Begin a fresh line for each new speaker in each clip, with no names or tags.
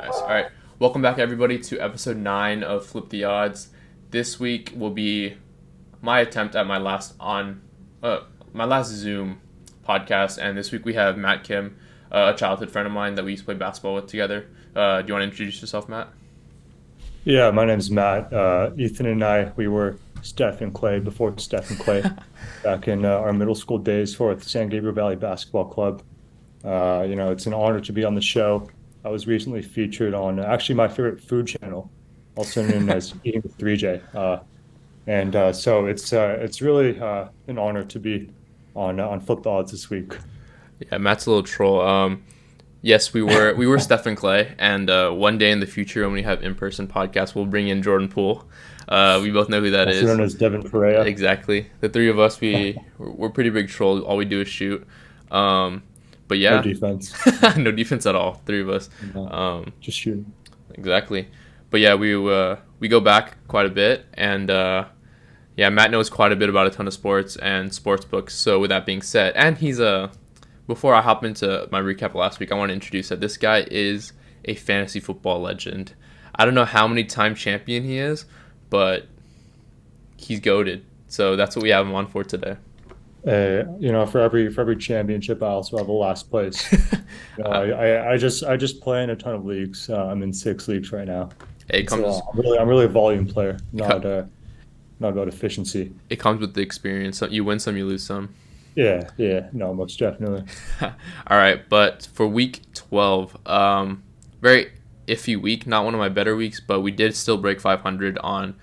Nice. All right. Welcome back, everybody, to episode 9 of Flip the Odds. This week will be my attempt at my last Zoom podcast, and this week we have Matt Kim, a childhood friend of mine that we used to play basketball with together. Do you want to introduce yourself, Matt?
Yeah, my name's Matt. Ethan and I, we were Steph and Clay before Steph and Clay back in our middle school days for the San Gabriel Valley Basketball Club. It's an honor to be on the show. I was recently featured on actually my favorite food channel, also known as Eating with 3J. So it's really an honor to be on Flip the Odds this week.
Yeah, Matt's a little troll. Yes, we were Steph and Clay, and one day in the future when we have in-person podcasts, we'll bring in Jordan Poole. We both know who that
Also
is.
known as Devin Perea.
Exactly. The three of us, we're pretty big trolls. All we do is shoot. But
No
yeah,
defense.
no defense at all. Three of us.
No,
Um,
just shooting.
exactly. But yeah, we go back quite a bit, and yeah, Matt knows quite a bit about a ton of sports and sportsbooks. So with that being said, and he's a before I hop into my recap last week, I want to introduce that this guy is a fantasy football legend. I don't know how many time champion he is, but he's goated. So that's what we have him on for today.
For every championship, I also have a last place.
Uh,
I just play in a ton of leagues. I'm in 6 leagues right now.
it
It's
comes
I'm really a volume player,
it, co-
not about efficiency.
it comes with the experience. So you win some, you lose some.
Yeah, no, most definitely.
All right, but for week 12, very iffy week. Not one of my better weeks, but we did still break 500 on,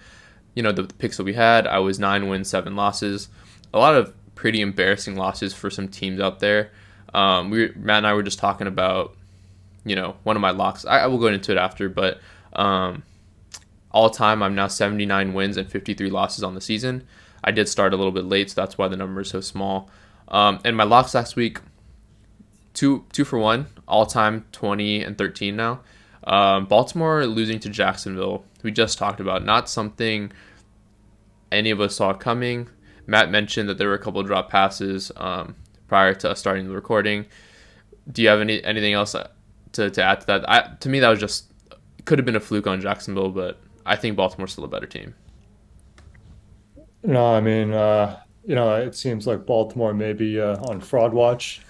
the picks that we had. I was 9 wins, 7 losses. A lot of pretty embarrassing losses for some teams out there. Matt and I were just talking about, one of my locks. I will go into it after, but all time I'm now 79 wins and 53 losses on the season. I did start a little bit late, so that's why the number is so small. And my locks last week, two for one, all time 20 and 13 now. Baltimore losing to Jacksonville, we just talked about, not something any of us saw coming. Matt mentioned that there were a couple of drop passes prior to us starting the recording. Do you have anything else to add to that? To me, that was just could have been a fluke on Jacksonville, but I think Baltimore's still a better team.
No, I mean, it seems like Baltimore may be on fraud watch.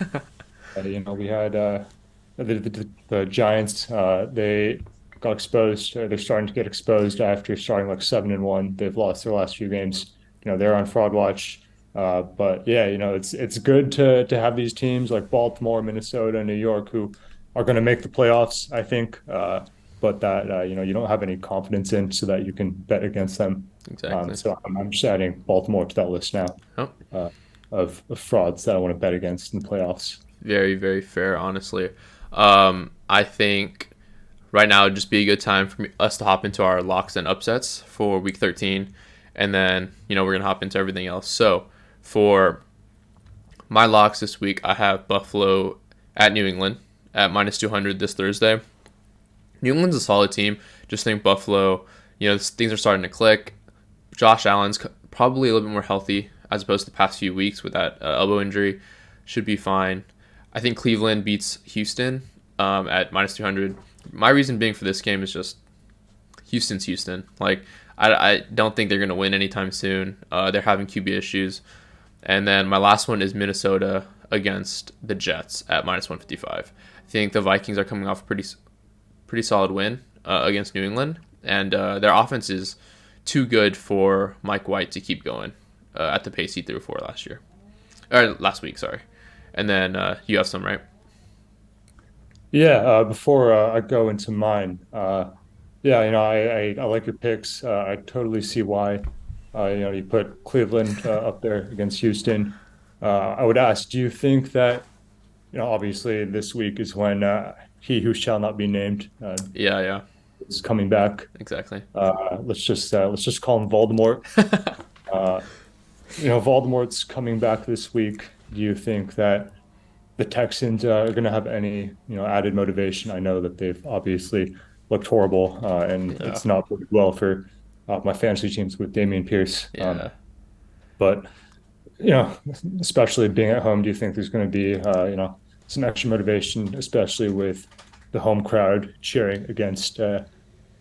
We had the Giants. They got exposed. They're starting to get exposed after starting like 7-1. They've lost their last few games. They're on fraud watch. But yeah, it's good to have these teams like Baltimore, Minnesota, New York who are going to make the playoffs, I think. But that you don't have any confidence in, so that you can bet against them.
Exactly.
So I'm just adding Baltimore to that list now
Oh,
uh, of frauds that I want to bet against in the playoffs.
very, very fair, honestly. I think right now would just be a good time for us to hop into our locks and upsets for week 13. And then, we're going to hop into everything else. So for my locks this week, I have Buffalo at New England at minus 200 this Thursday. New England's a solid team. Just think Buffalo, things are starting to click. Josh Allen's probably a little bit more healthy as opposed to the past few weeks with that elbow injury. Should be fine. I think Cleveland beats Houston at minus 200. My reason being for this game is just Houston's Houston. Like, I don't think they're going to win anytime soon. They're having QB issues. And then my last one is Minnesota against the Jets at minus 155. I think the Vikings are coming off a pretty solid win against New England. And their offense is too good for Mike White to keep going at the pace he threw for last week, sorry. And then you have some, right?
Yeah. Before I go into mine, yeah, I like your picks. I totally see why. You put Cleveland up there against Houston. I would ask, do you think that, obviously this week is when he who shall not be named
Yeah, yeah,
is coming back.
exactly.
Let's just call him Voldemort. Uh, Voldemort's coming back this week. Do you think that the Texans are going to have any, added motivation? I know that they've obviously looked horrible, and
Yeah,
it's not worked well for my fantasy teams with Damian Pierce.
yeah.
But you know, especially being at home, do you think there's going to be, some extra motivation, especially with the home crowd cheering against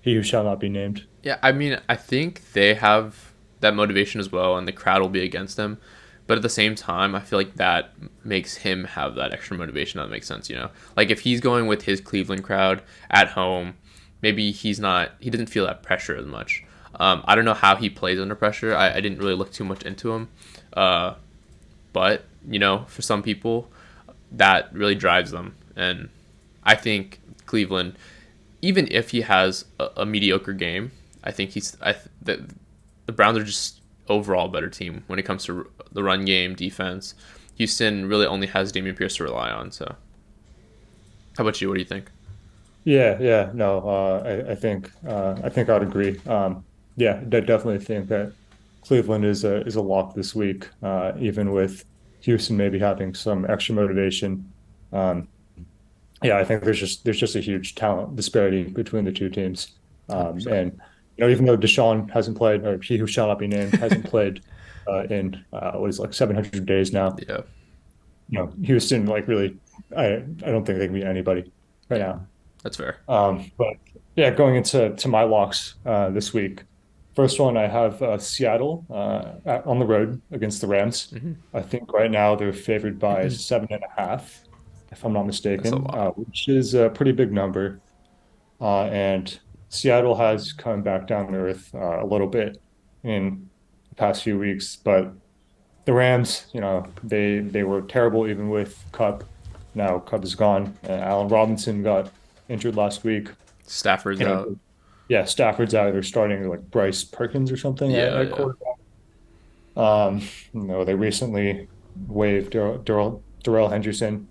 he who shall not be named.
Yeah, I mean, I think they have that motivation as well, and the crowd will be against them. But at the same time, I feel like that makes him have that extra motivation. That makes sense, you know. Like if he's going with his Cleveland crowd at home, maybe he doesn't feel that pressure as much. I don't know how he plays under pressure. I didn't really look too much into him, uh, but you know, for some people, that really drives them, and I think Cleveland, even if he has a mediocre game, I think the Browns are just overall a better team when it comes to the run game, defense. Houston really only has Damian Pierce to rely on. So, how about you? What do you think?
Yeah, yeah, no, I think I'd agree. Yeah, definitely think that Cleveland is a lock this week, even with Houston maybe having some extra motivation. Um, yeah, I think there's just a huge talent disparity between the two teams.
100%.
And even though Deshaun hasn't played, or he who shall not be named hasn't played in what is like 700 days now,
Yeah,
Houston like really, I don't think they can beat anybody right
yeah,
now.
that's fair.
But yeah, going into my locks this week. First one, I have Seattle on the road against the Rams.
Hmm.
I think right now they're favored by 7.5, if I'm not
That's a
mistaken,
lot.
which is a pretty big number. And Seattle has come back down to earth a little bit in the past few weeks, but the Rams, they were terrible even with Cup. Now Cup is gone. Allen Robinson got injured last week.
Stafford's
You know,
out.
yeah, Stafford's out. They're starting like Bryce Perkins or something
Yeah,
at
yeah,
quarterback. They recently waived Darrell Henderson.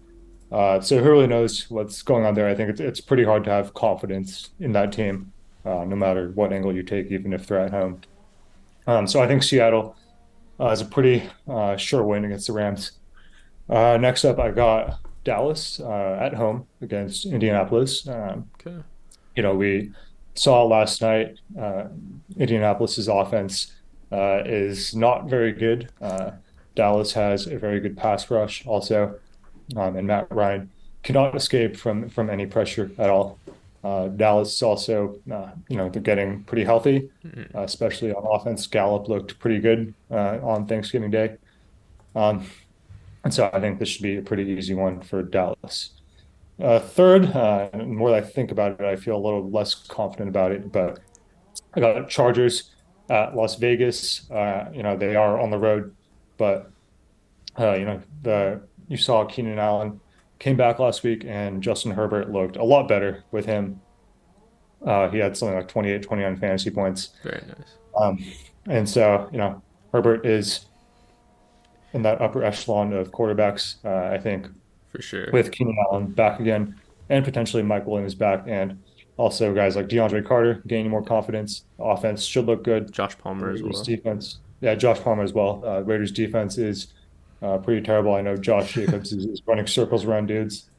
So who really knows what's going on there? I think it's pretty hard to have confidence in that team, no matter what angle you take, even if they're at home. So I think Seattle is a pretty sure win against the Rams. Next up, I got Dallas at home against Indianapolis.
okay,
We saw last night Indianapolis's offense is not very good. Dallas has a very good pass rush also, and Matt Ryan cannot escape from any pressure at all. Dallas is also, they're getting pretty healthy, especially on offense. Gallup looked pretty good on Thanksgiving Day. Um, and so I think this should be a pretty easy one for Dallas. Third, the more that I think about it, I feel a little less confident about it, but I got Chargers at Las Vegas. They are on the road, but the you saw Keenan Allen came back last week, and Justin Herbert looked a lot better with him. He had something like 28, 29 fantasy points.
very nice
Um, and so, Herbert is in that upper echelon of quarterbacks, I think,
for sure.
with Keenan Allen back again, and potentially Mike Williams back, and also guys like DeAndre Carter gaining more confidence. Offense should look good.
Josh
The
Palmer as
Raiders
well.
defense, yeah, Josh Palmer as well. Raiders defense is pretty terrible. I know Josh Jacobs is running circles around dudes,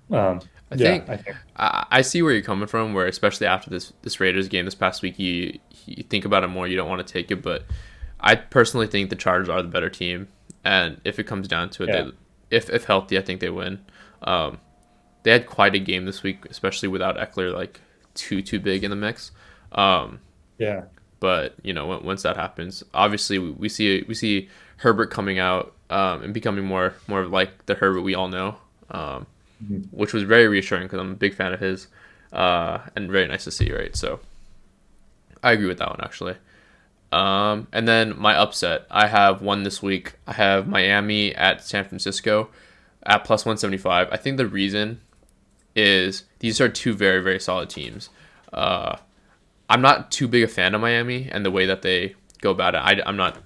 Yeah.
but
I
yeah,
think
I think
I see where you're coming from. Where especially after this Raiders game this past week, you think about it more. You don't want to take it, but I personally think the Chargers are the better team. And if it comes down to it,
yeah,
if healthy, I think they win. Um, they had quite a game this week, especially without Eckler like too big in the mix. Um,
yeah,
but you know, once that happens, obviously we see Herbert coming out and becoming more like the Herbert we all know. Um,
mhm.
which was very reassuring because I'm a big fan of his, and very nice to see. Right, so I agree with that one actually. And then my upset, I have one this week. I have Miami at San Francisco at plus 175. I think the reason is these are two very solid teams. Uh, I'm not too big a fan of Miami and the way that they go about it. I'm not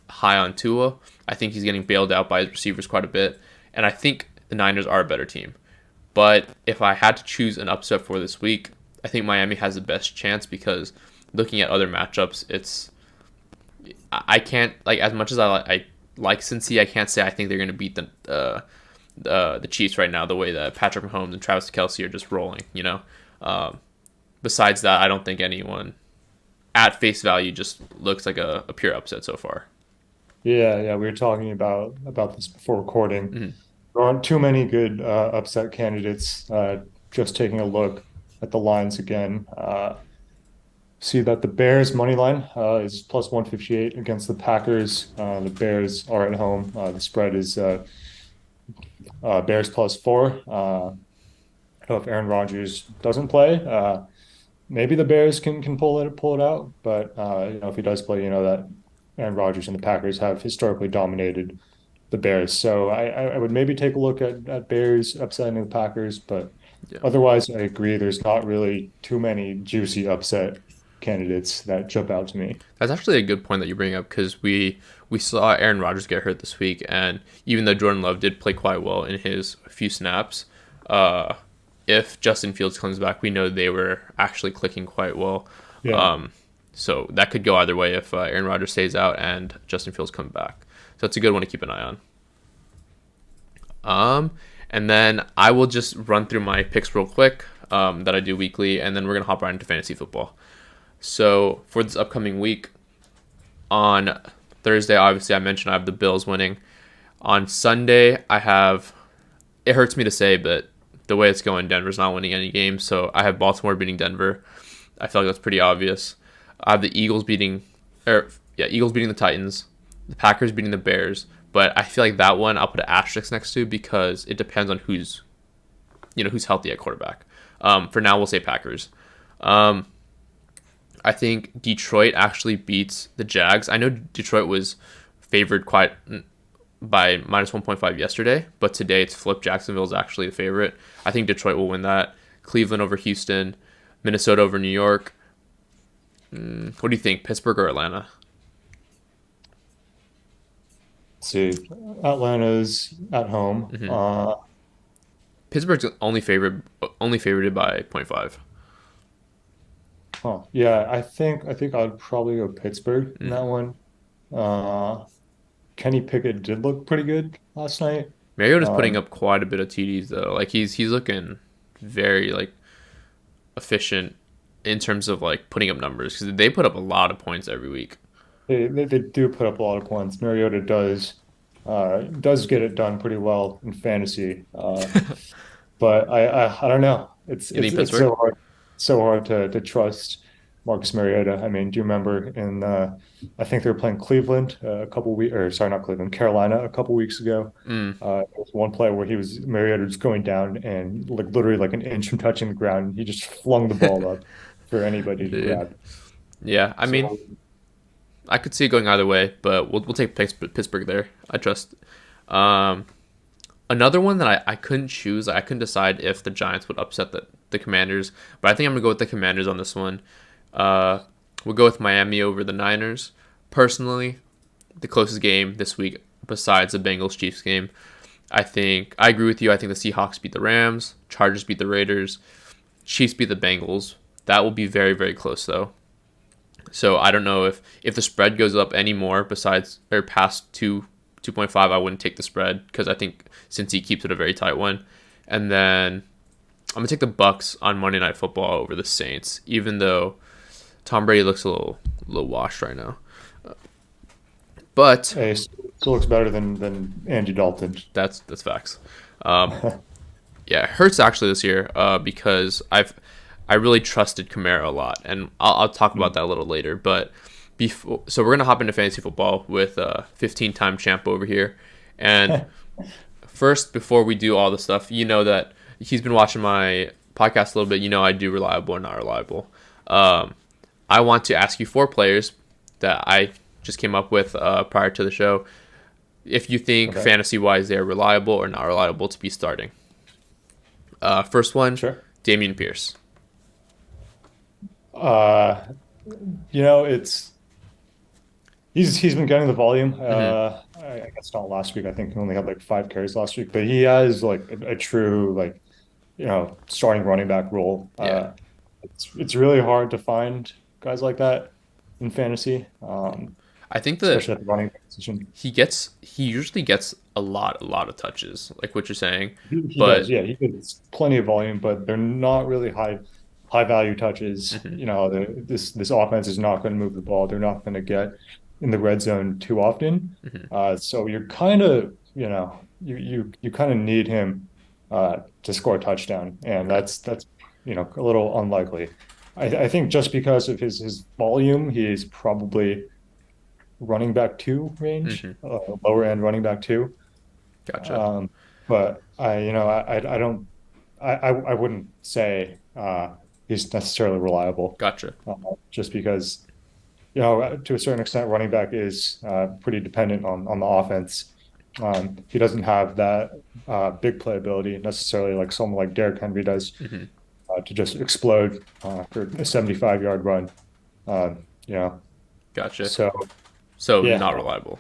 high on Tua. I think he's getting bailed out by his receivers quite a bit, and I think the Niners are a better team. But if I had to choose an upset for this week, I think Miami has the best chance because looking at other matchups, I can't like as much as I like Cincy, I can't say I think they're going to beat the Chiefs right now the way that Patrick Mahomes and Travis Kelce are just rolling. Um, besides that, I don't think anyone at face value just looks like a pure upset so far.
Yeah, yeah. We were talking about this before recording.
Hmm.
There aren't too many good upset candidates. just taking a look at the lines again. See that the Bears money line is plus 158 against the Packers. The Bears are at home. The spread is Bears plus 4. If Aaron Rodgers doesn't play, maybe the Bears can pull it out. But if he does play, that Aaron Rodgers and the Packers have historically dominated the Bears. So I would maybe take a look at Bears upsetting the Packers, but
Yeah.
otherwise I agree. There's not really too many juicy upset candidates that jump out to me.
That's actually a good point that you bring up because we saw Aaron Rodgers get hurt this week, and even though Jordan Love did play quite well in his few snaps, uh, if Justin Fields comes back, we know they were actually clicking quite well.
Yeah.
Um, so that could go either way if Aaron Rodgers stays out and Justin Fields comes back. So it's a good one to keep an eye on. Um, and then I will just run through my picks real quick that I do weekly, and then we're gonna hop right into fantasy football. So for this upcoming week, on Thursday, obviously I mentioned I have the Bills winning. On Sunday, I have. It hurts me to say, but the way it's going, Denver's not winning any games, so I have Baltimore beating Denver. I feel like that's pretty obvious. I have the Eagles beating the Titans, the Packers beating the Bears, but I feel like that one I'll put an asterisk next to because it depends on who's healthy at quarterback. For now, we'll say Packers. I think Detroit actually beats the Jags. I know Detroit was favored quite by minus 1.5 yesterday, but today it's flipped. Jacksonville's actually the favorite. I think Detroit will win that. Cleveland over Houston, Minnesota over New York. What do you think, Pittsburgh or Atlanta?
Let's see. Atlanta's at home.
hmm Pittsburgh's only favored by zero point 0.5.
Yeah, I think I'd probably go Pittsburgh in that
Mm.
one. Uh, Kenny Pickett did look pretty good last night.
Mariota's putting
Um,
up quite a bit of TDs though. Like he's looking very like efficient in terms of like putting up numbers because they put up a lot of points every week.
they do put up a lot of points. Mariota does get it done pretty well in fantasy. But I don't know. It's
You
it's
think
it's
Pittsburgh?
so hard to trust Marcus Mariota. I mean, do you remember I think they were playing Cleveland a couple weeks, or sorry, not Cleveland, Carolina a couple weeks ago.
Mm,
There was one play where Mariota was going down and like literally like an inch from touching the ground. He just flung the ball up for anybody to
dude.
grab.
Yeah, I mean,
So
I could see it going either way, but we'll take Pittsburgh there. I trust. Um, Another one that I couldn't choose. I couldn't decide if the Giants would upset the Commanders, but I think I'm gonna go with the Commanders on this one. Uh, we'll go with Miami over the Niners. Personally, the closest game this week besides the Bengals Chiefs game. I think I agree with you. I think the Seahawks beat the Rams, Chargers beat the Raiders, Chiefs beat the Bengals. That will be very very close though. So I don't know if the spread goes up any more besides or past 2.5. I wouldn't take the spread because I think since he keeps it a very tight one. And then I'm gonna take the Bucks on Monday Night Football over the Saints, even though Tom Brady looks a little washed right now. But
hey, still looks better than Andy Dalton.
that's facts. Um, yeah, it hurts actually this year because I really trusted Kamara a lot, and I'll talk about that a little later. But so we're gonna hop into fantasy football with a 15-time champ over here. And first, before we do all the stuff, you know that he's been watching my podcast a little bit. You know I do reliable or not reliable. Um, I want to ask you four players that I just came up with prior to the show. If you think
Okay,
fantasy wise they're reliable or not reliable to be starting. First one,
sure.
Damian Pierce.
Uh, it's he's been getting the volume.
hmm
I guess not last week. I think he only had like 5 carries last week, but he has like a true like starting running back role.
Yeah,
It's really hard to find guys like that in fantasy,
I think that
especially at the running back position.
he usually gets a lot of touches, like what you're saying,
He does,
but
yeah. He gets plenty of volume, but they're not really high value touches.
mhm,
This offense is not going to move the ball. They're not going to get in the red zone too often.
mhm.
So you're kind of, you kind of need him to score a touchdown, and
Okay.
that's a little unlikely. I think just because of his volume, he's probably running back two range,
Mm-hmm.
lower end running back two.
Gotcha.
Um, but I don't I wouldn't say he's necessarily reliable,
Gotcha.
uh, just because to a certain extent, running back is pretty dependent on the offense. He doesn't have that big playability necessarily like someone like Derrick Henry does
Mm-hmm.
to just explode for a 75-yard run. You know,
Gotcha.
so
So
yeah,
not reliable.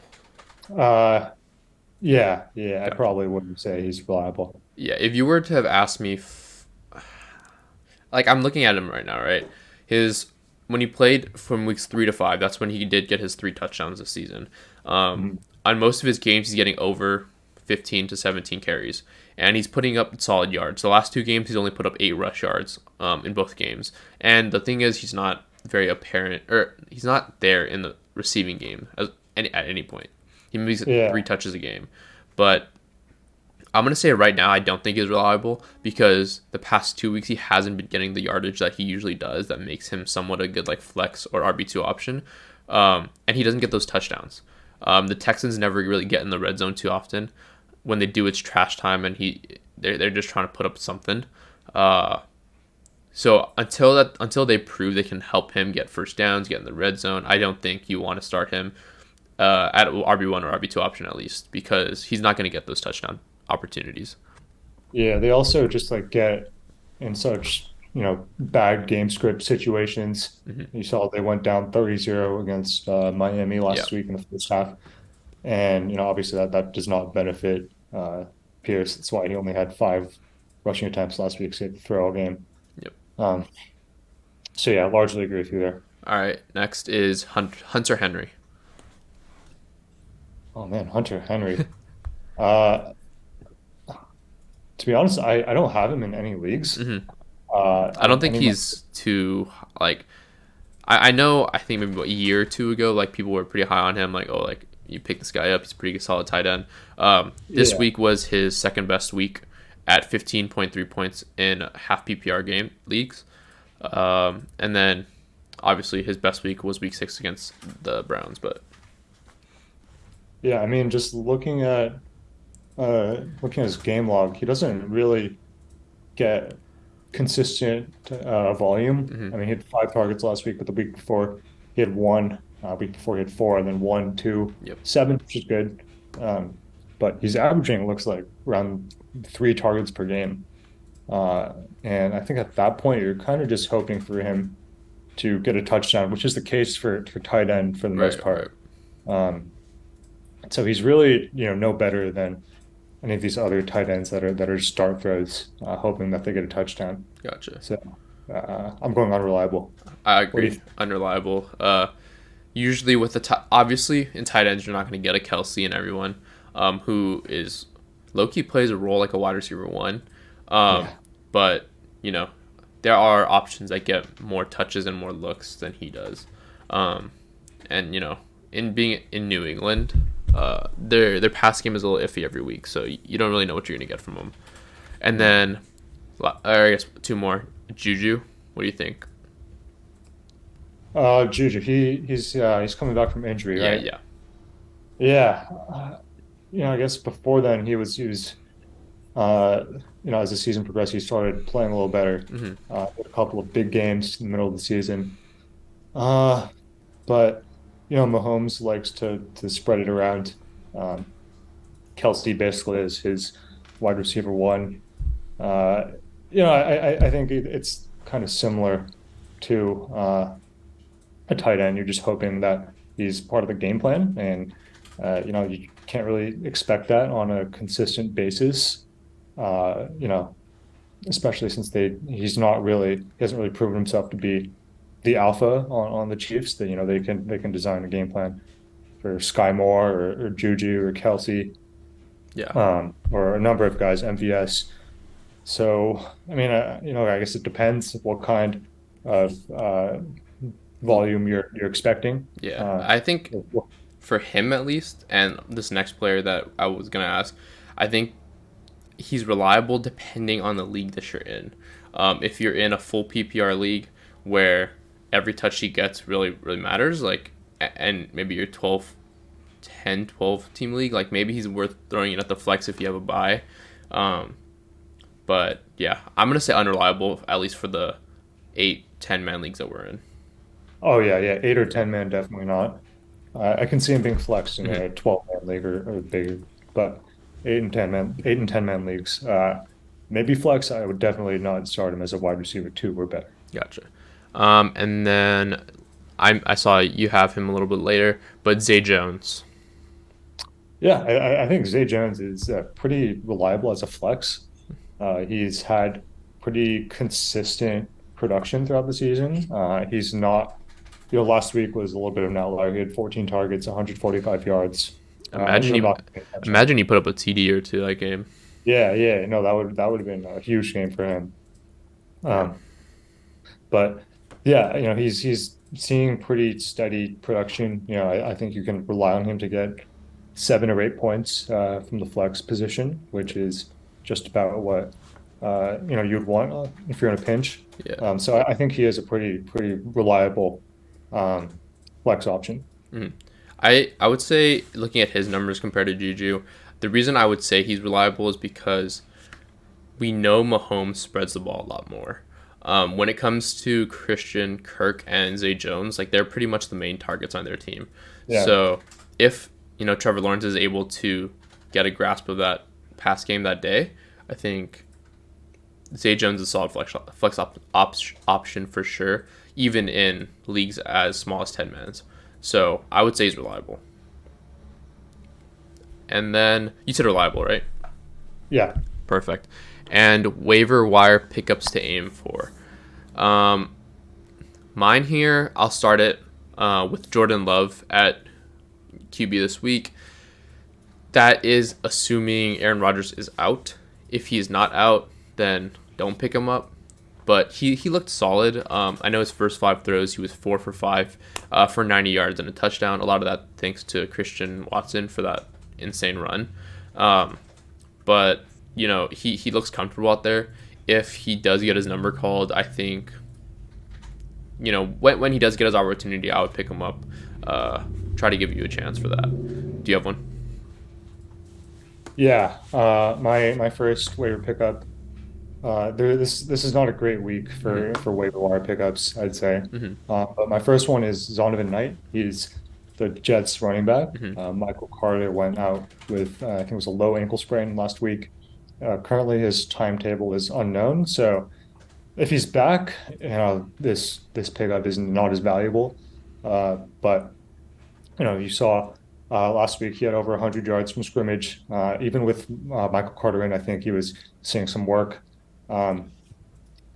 yeah. I
Gotcha.
probably wouldn't say he's reliable.
Yeah. If you were to have asked me, like I'm looking at him right now, right? His when he played from weeks 3 to 5, that's when he did get his 3 touchdowns this season.
Mhm.
On most of his games, he's getting over 15 to 17 carries, and he's putting up solid yards. The last 2 games, he's only put up 8 rush yards in both games. And the thing is, he's not very apparent, or he's not there in the receiving game at any point. He makes
Yeah,
3 touches a game, but I'm gonna say right now I don't think he's reliable because the past 2 weeks he hasn't been getting the yardage that he usually does. That makes him somewhat a good like flex or RB2 option, and he doesn't get those touchdowns. The Texans never really get in the red zone too often. When they do, it's trash time, and they're just trying to put up something. Uh, so until they prove they can help him get first downs, get in the red zone, I don't think you want to start him at RB1 or RB2 option at least because he's not going to get those touchdown opportunities.
yeah. They also just like get in such, bad game script situations.
Hmm.
You saw they went down 30-0 against Miami
Yeah.
last week in the first half. And, obviously that does not benefit Pierce. That's why he only had 5 rushing attempts last week, so he had to throw all game.
Yep.
Um, so yeah, largely agree with you there.
All right. Next is Hunter Henry.
Oh man, Hunter Henry. Uh, to be honest, I don't have him in any leagues.
Hmm. I don't
I
think
need my
he's too like. I know. I think maybe about a year or two ago, like people were pretty high on him. Like, oh, like you pick this guy up, he's a pretty solid tight end. This
yeah.
week was his second best week at 15.3 points in half PPR game leagues. And then obviously his best week was week 6 against the Browns. But
Yeah, I mean, just looking at his game log, he doesn't really get consistent volume.
mhm,
I mean, he had 5 targets last week, but the week before he had one. Week before he had four, and then one, two,
yep,
7, which is good. Um, but he's averaging, it looks like, around 3 targets per game. Uh, and I think at that point, you're kind of just hoping for him to get a touchdown, which is the case for tight end for the most
right, right,
part. Um, so he's really, no better than any of these other tight ends that are just dart throws, hoping that they get a touchdown.
gotcha.
So I'm going unreliable.
I
What do
agree.
you?
Unreliable. Usually with obviously in tight ends you're not going to get a Kelsey and everyone, who is low key plays a role like a wide receiver one, um,
Yeah,
but you know there are options that get more touches and more looks than he does, um, and in being in New England, their pass game is a little iffy every week, so you don't really know what you're going to get from them. And
yeah.
then I guess two more. Juju, what do you think?
Juju, he's coming back from injury,
Yeah,
right?
yeah.
Yeah. I guess before then he was uh, as the season progressed, he started playing a little better.
Hmm.
Had a couple of big games in the middle of the season. Uh, but Mahomes likes to spread it around. Um, Kelsey basically is his wide receiver one. Uh, I think it's kind of similar to a tight end. You're just hoping that he's part of the game plan, and you can't really expect that on a consistent basis. Uh, you know, Especially since he hasn't really proven himself to be the alpha on the Chiefs. That they can design a game plan for Sky Moore or Juju or Kelsey,
Yeah.
or a number of guys, MVS. So, I mean, I guess it depends what kind of volume you're expecting.
Yeah,
Uh,
I think for him at least, and this next player that I was gonna ask, I think he's reliable depending on the league that you're in. If you're in a full PPR league where every touch he gets really matters, like, and maybe you're 12, 10, 12 team league, like maybe he's worth throwing it at the flex if you have a buy. Um, but yeah, I'm gonna say unreliable at least for the 8, 10 man leagues that we're in.
Oh yeah, yeah, 8 or 10 man, definitely not. I can see him being flexed in
Mhm.
a 12 man league or bigger, but 8 and 10 man leagues, maybe flex. I would definitely not start him as a wide receiver two or better.
Gotcha. And then I saw you have him a little bit later, but Zay Jones.
Yeah, I think Zay Jones is pretty reliable as a flex. He's had pretty consistent production throughout the season. He's not, last week was a little bit of an outlier. He had 14 targets, 145 yards.
Imagine
Ended up
he,
not getting a touchdown.
imagine he put up a TD or two that game.
Yeah, yeah, no, that would have been a huge game for him.
Yeah.
Um, but yeah, he's seeing pretty steady production. I think you can rely on him to get 7 or 8 points from the flex position, which is just about what you'd want if you're in a pinch.
Yeah.
So I think he is a pretty reliable um, flex option.
Mhm. I would say looking at his numbers compared to Juju, the reason I would say he's reliable is because we know Mahomes spreads the ball a lot more. When it comes to Christian, Kirk, and Zay Jones, like they're pretty much the main targets on their team.
Yeah,
So if Trevor Lawrence is able to get a grasp of that pass game that day, I think Zay Jones is a solid option for sure, even in leagues as small as 10 mans. So I would say he's reliable. And then you said reliable, right?
yeah,
Perfect. And waiver wire pickups to aim for. Um, Mine here, I'll start it with Jordan Love at QB this week. That is assuming Aaron Rodgers is out. If he is not out, then don't pick him up. But he looked solid. I know his first 5 throws, he was 4 for 5 for 90 yards and a touchdown. A lot of that thanks to Christian Watson for that insane run. Um, but he looks comfortable out there. If he does get his number called, I think when he does get his opportunity, I would pick him up. Try to give you a chance for that. Do you have one?
yeah. My first waiver pickup. This is not a great week
Mm-hmm.
for waiver wire pickups, I'd say.
Mm-hmm.
But my first one is Zonovan Knight. He's the Jets running back.
Mm-hmm.
Michael Carter went out with I think it was a low ankle sprain last week. Currently, his timetable is unknown. So if he's back, this pickup is not as valuable. But you saw last week he had over 100 yards from scrimmage. Even with Michael Carter in, I think he was seeing some work. Um,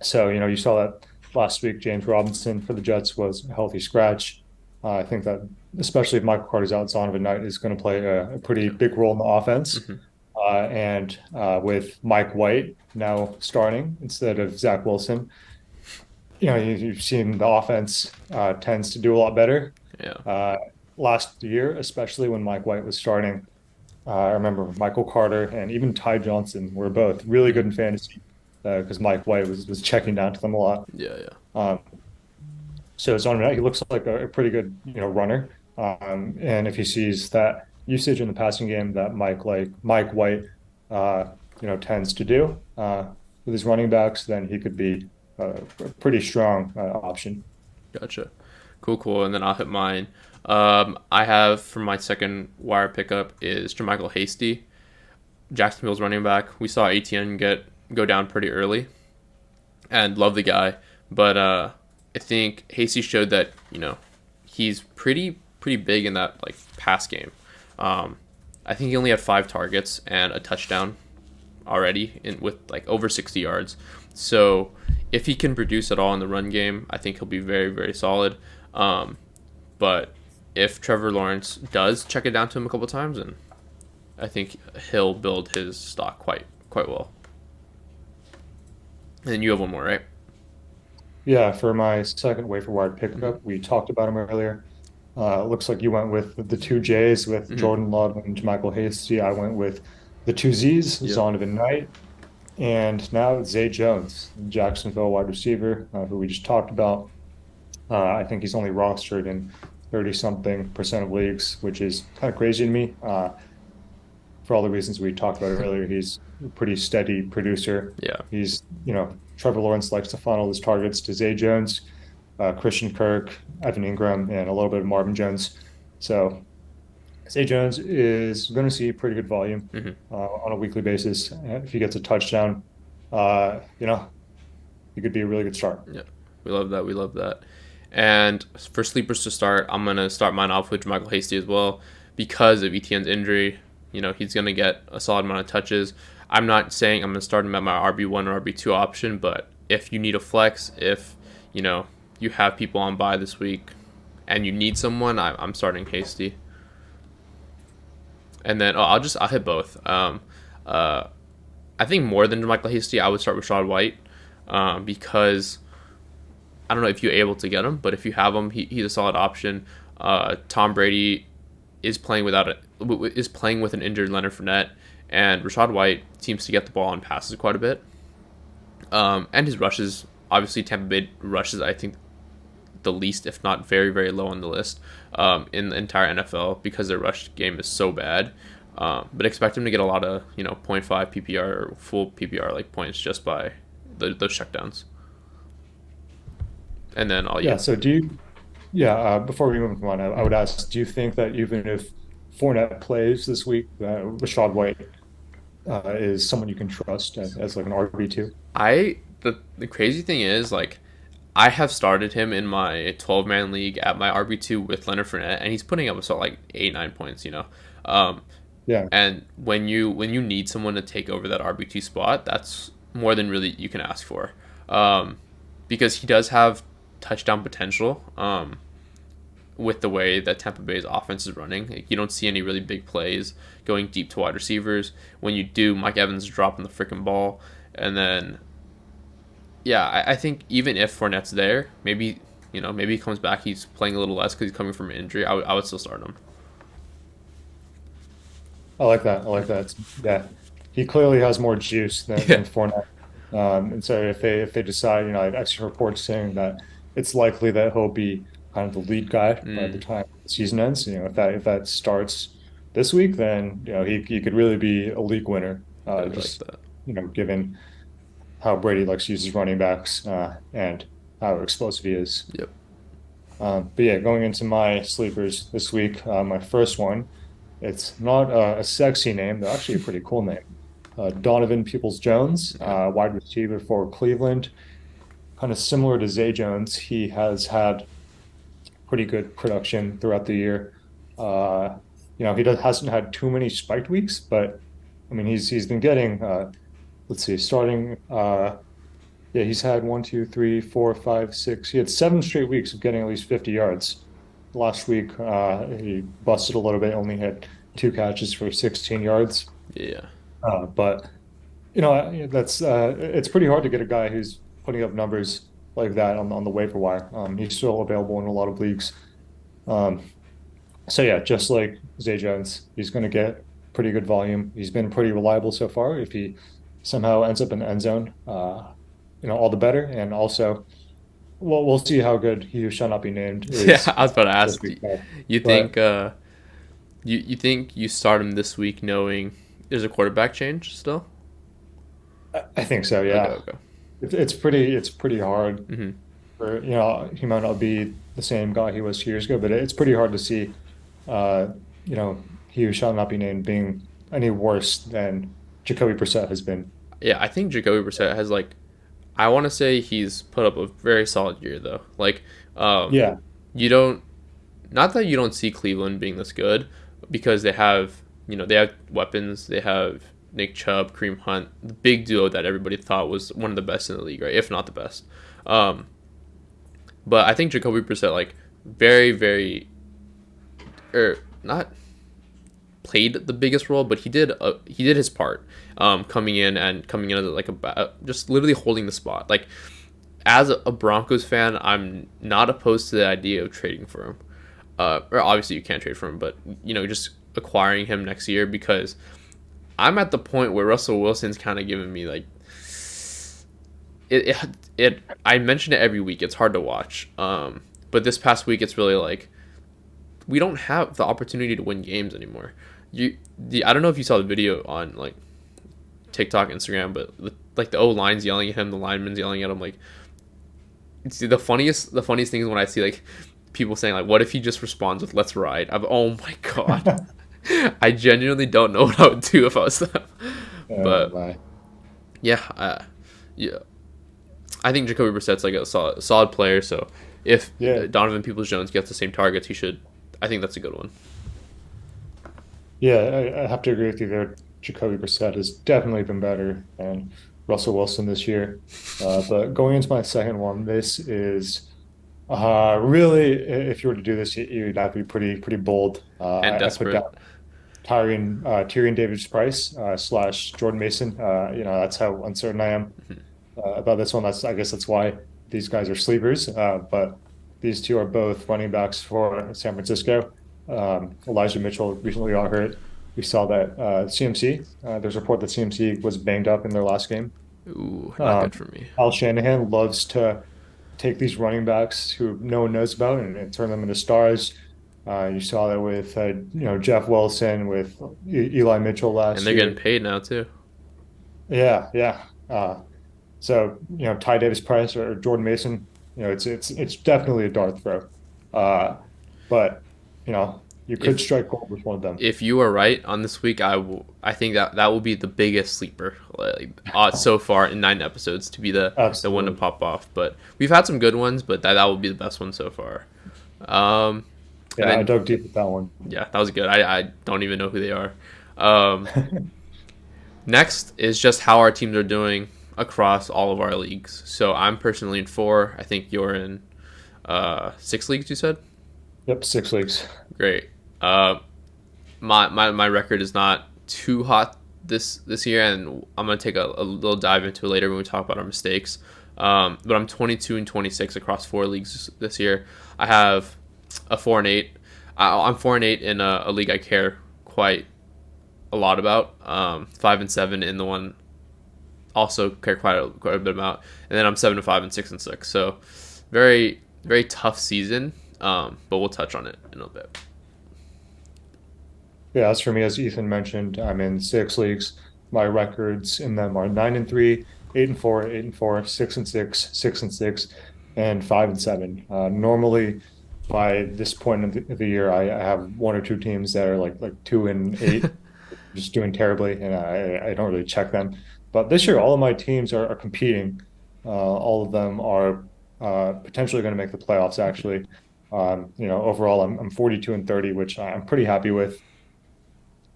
so, you saw that last week. James Robinson for the Jets was a healthy scratch. I think that, especially if Michael Carter's out, Zonovan Knight is going to play a pretty
Yeah.
big role in the offense.
Mm-hmm.
And with Mike White now starting instead of Zach Wilson, you've seen the offense tends to do a lot better.
Yeah.
Uh, Last year, especially when Mike White was starting, I remember Michael Carter and even Ty Johnson were both really good
Mm-hmm.
in fantasy because Mike White was checking down to them a lot.
Yeah. Yeah.
Um, so it's on he looks like a pretty good runner. And if he sees that usage in the passing game that Mike White tends to do with his running backs, then he could be a pretty strong option.
Gotcha. Cool. Cool. And then I'll hit mine. I have for my second wire pickup is Jermichael Hasty, Jacksonville's running back. We saw ATN go down pretty early, and love the guy. But I think Hasty showed that he's pretty big in that like pass game. Um, I think he only had 5 targets and a touchdown already with like over 60 yards. So if he can produce at all in the run game, I think he'll be very solid. But if Trevor Lawrence does check it down to him a couple times, and I think he'll build his stock quite well. And then you have one more, right?
Yeah, for my second waiver wire
Mm-hmm.
pickup, we talked about him earlier. Looks like you went with the two J's with
Mm-hmm.
Jordan Love and Michael Hasty. I went with the two Z's,
Yep.
Zonovan Knight, and now Zay Jones, Jacksonville wide receiver, who we just talked about. I think he's only rostered in 30 something percent of leagues, which is kind of crazy to me. For all the reasons we talked about earlier, he's a pretty steady producer.
Yeah.
Trevor Lawrence likes to funnel his targets to Zay Jones, Christian Kirk, Evan Ingram, and a little bit of Marvin Jones. So Zay Jones is going to see pretty good volume
Hmm.
on a weekly basis. If he gets a touchdown, uh, you know, he could be a really good start.
Yeah. We love that. We love that. And for sleepers to start, I'm gonna start mine off with Michael Hasty as well because of ETN's injury. He's gonna get a solid amount of touches. I'm not saying I'm gonna start him at my RB1 or RB2 option, but if you need a flex, if you know you have people on bye this week and you need someone, I'm starting Hasty. And then I'll hit both. Uh, I think more than Michael Hasty, I would start with Rashad White because I don't know if you're able to get him, but if you have him, he's a solid option. Tom Brady is playing with an injured Leonard Fournette, and Rashad White seems to get the ball on passes quite a bit. And his rushes, obviously Tampa Bay rushes, I think the least, if not very very low on the list in the entire NFL because their rush game is so bad. But expect him to get a lot of point 0.5 PPR or full PPR like points just by those checkdowns. And then all
Yeah.
you.
So do you? Yeah. Before we move on, I would ask: do you think that even if Fournette plays this week, Rashad White is someone you can trust as like an RB2?
The crazy thing is like I have started him in my 12-man league at my RB2 with Leonard Fournette, and he's putting up a sort like 8 9 points. Um,
Yeah.
and when you need someone to take over that RB2 spot, that's more than really you can ask for, because he does have touchdown potential. With the way that Tampa Bay's offense is running, like, you don't see any really big plays going deep to wide receivers. When you do, Mike Evans is dropping the freaking ball, and then yeah, I think even if Fournette's there, maybe he comes back, he's playing a little less because he's coming from an injury. I would still start him.
I like that. I like that. Yeah, he clearly has more juice than
Yeah.
Fournette. And so if they decide, I have extra reports saying that it's likely that he'll be kind of the lead guy by the
Mm,
time the season ends. If that starts this week, then he could really be a league winner.
I really like
Just
that.
given how Brady likes to use his running backs and how explosive he is.
Yep.
But yeah, going into my sleepers this week, my first one, it's not a sexy name, though actually a pretty cool name. Donovan Peoples-Jones,
Yeah.
wide receiver for Cleveland. Kind of similar to Zay Jones, he has had pretty good production throughout the year. Hasn't had too many spiked weeks, but I mean he's been getting let's see, starting yeah, he's had one, two, three, four, five, six. He had 7 straight weeks of getting at least 50 yards. Last week, he busted a little bit, only had 2 catches for 16 yards.
Yeah.
But that's it's pretty hard to get a guy who's putting up numbers like that on the waiver wire. He's still available in a lot of leagues. Um, so yeah, just like Zay Jones, he's going to get pretty good volume. He's been pretty reliable so far. If he somehow ends up in the end zone, all the better. And also, well, we'll see how good he who shall not be named
Yeah.
is
I was about to
this
ask.
week.
You think
But
you think you start him this week knowing there's a quarterback change still?
I think so.
Okay.
Yeah,
Okay.
it's pretty hard
Hmm.
for he might not be the same guy he was 2 years ago, but it's pretty hard to see uh, he who shall not be named being any worse than Jacoby Brissett has been.
Yeah. I think Jacoby Brissett has like I want to say he's put up a very solid year though. Like, um,
Yeah,
you don't not that you don't see Cleveland being this good because they have weapons. They have Nick Chubb, Kareem Hunt, the big duo that everybody thought was one of the best in the league, right? If not the best. Um, but I think Jacoby Brissett like very very or not played the biggest role, but he did his part. Coming in as like just literally holding the spot. Like as a Broncos fan, I'm not opposed to the idea of trading for him. Or obviously you can't trade for him, but just acquiring him next year because I'm at the point where Russell Wilson's kind of giving me like it, I mention it every week. It's hard to watch. But this past week, it's really like we don't have the opportunity to win games anymore. I don't know if you saw the video on like TikTok, Instagram, but like the O line's yelling at him, the lineman's yelling at him. Like, see, the funniest thing is when I see like people saying like, "What if he just responds with 'Let's ride'?" Oh my god, I genuinely don't know what I would do if I was them. But
My.
yeah, yeah, I think Jacoby Brissett's like a solid player. So if
Yeah.
Donovan Peoples-Jones gets the same targets, he should. I think that's a good one.
Yeah, I have to agree with you there. Jacoby Brissett has definitely been better than Russell Wilson this year. But going into my second one, this is really, if you were to do this, you'd have to be pretty bold.
And
I put down
desperate.
Tyrion Davis-Price slash Jordan Mason. That's how uncertain I am about this one. I guess that's why these guys are sleepers. But these two are both running backs for San Francisco. Elijah Mitchell recently got hurt. We saw that CMC. There's a report that CMC was banged up in their last game.
Ooh, not
Um,
good for me.
Al Shanahan loves to take these running backs who no one knows about and turn them into stars. You saw that with Jeff Wilson, with Eli Mitchell
And
last
they're getting
year.
paid now too.
Yeah, yeah. So Ty Davis Price or Jordan Mason, it's definitely a dart throw. But you could
If
strike gold with one of them.
if you are right on this week, I think that will be the biggest sleeper like, so far in 9 episodes to be the one to
Absolutely.
pop off. But we've had some good ones, but that will be the best one so far. Um, and
Yeah, I
then
dug deep with that one.
yeah, that was good. I don't even know who they are. Um, Next is just how our teams are doing across all of our leagues. So I'm personally in 4. I think you're in 6 leagues. You said
Yep, 6 leagues.
great. Uh, my record is not too hot this year, and I'm gonna take a little dive into it later when we talk about our mistakes. But I'm 22 and 26 across 4 leagues this year. I have a 4-8. I'm 4-8 in a league I care quite a lot about. 5-7 in the one also care quite a bit about, and then I'm 7-5 and 6-6. So very very tough season. But we'll touch on it in a bit.
Yeah, as for me, as Ethan mentioned, I'm in 6 leagues. My records in them are 9-3, 8-4, 8-4, 6-6, 6-6, and 5-7. Normally, by this point of the year, I have one or two teams that are like 2-8, just doing terribly, and I don't really check them. But this year, all of my teams are competing. All of them are potentially going to make the playoffs, actually. Overall, I'm 42 and 30, which I'm pretty happy with.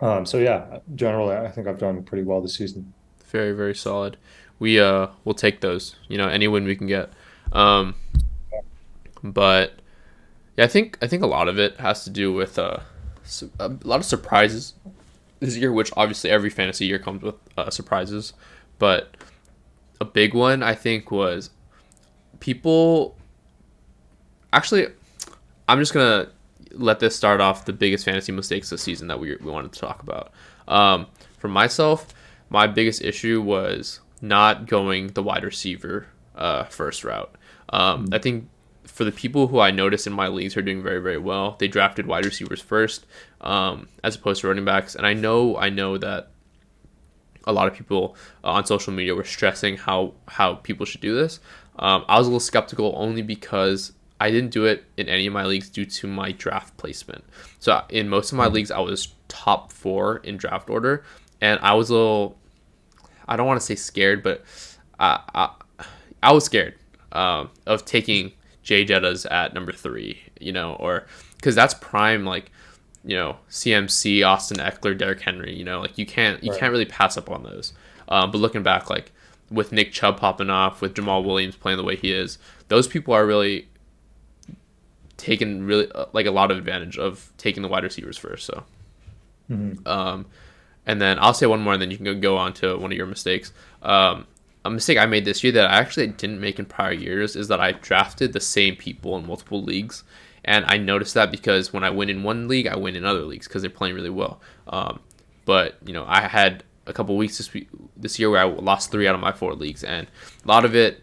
So yeah, generally, I think I've done pretty well this season.
Very very solid. We'll take those. Any win we can get. Um, but yeah, I think a lot of it has to do with a lot of surprises this year, which obviously every fantasy year comes with surprises. But a big one I think was people. Actually, I'm just gonna let this start off the biggest fantasy mistakes this season that we wanted to talk about. For myself, my biggest issue was not going the wide receiver first route. I think for the people who I noticed in my leagues who are doing very very well, they drafted wide receivers first as opposed to running backs. And I know that a lot of people on social media were stressing how people should do this. I was a little skeptical only because I didn't do it in any of my leagues due to my draft placement. So in most of my
Mhm.
leagues, I was top 4 in draft order, and I was a little, I don't want to say scared, but I, I was scared of taking Jay Jettas at number 3, or because that's prime like CMC, Austin Eckler, Derrick Henry. Like you can't
Right.
really pass up on those. But looking back, like with Nick Chubb popping off, with Jamal Williams playing the way he is, those people are really taking really like a lot of advantage of taking the wide receivers first. So,
Mhm.
um, and then I'll say one more, and then you can go on to one of your mistakes. A mistake I made this year that I actually didn't make in prior years is that I drafted the same people in multiple leagues, and I noticed that because when I win in one league, I win in other leagues because they're playing really well. But I had a couple weeks this year where I lost 3 out of my 4 leagues, and a lot of it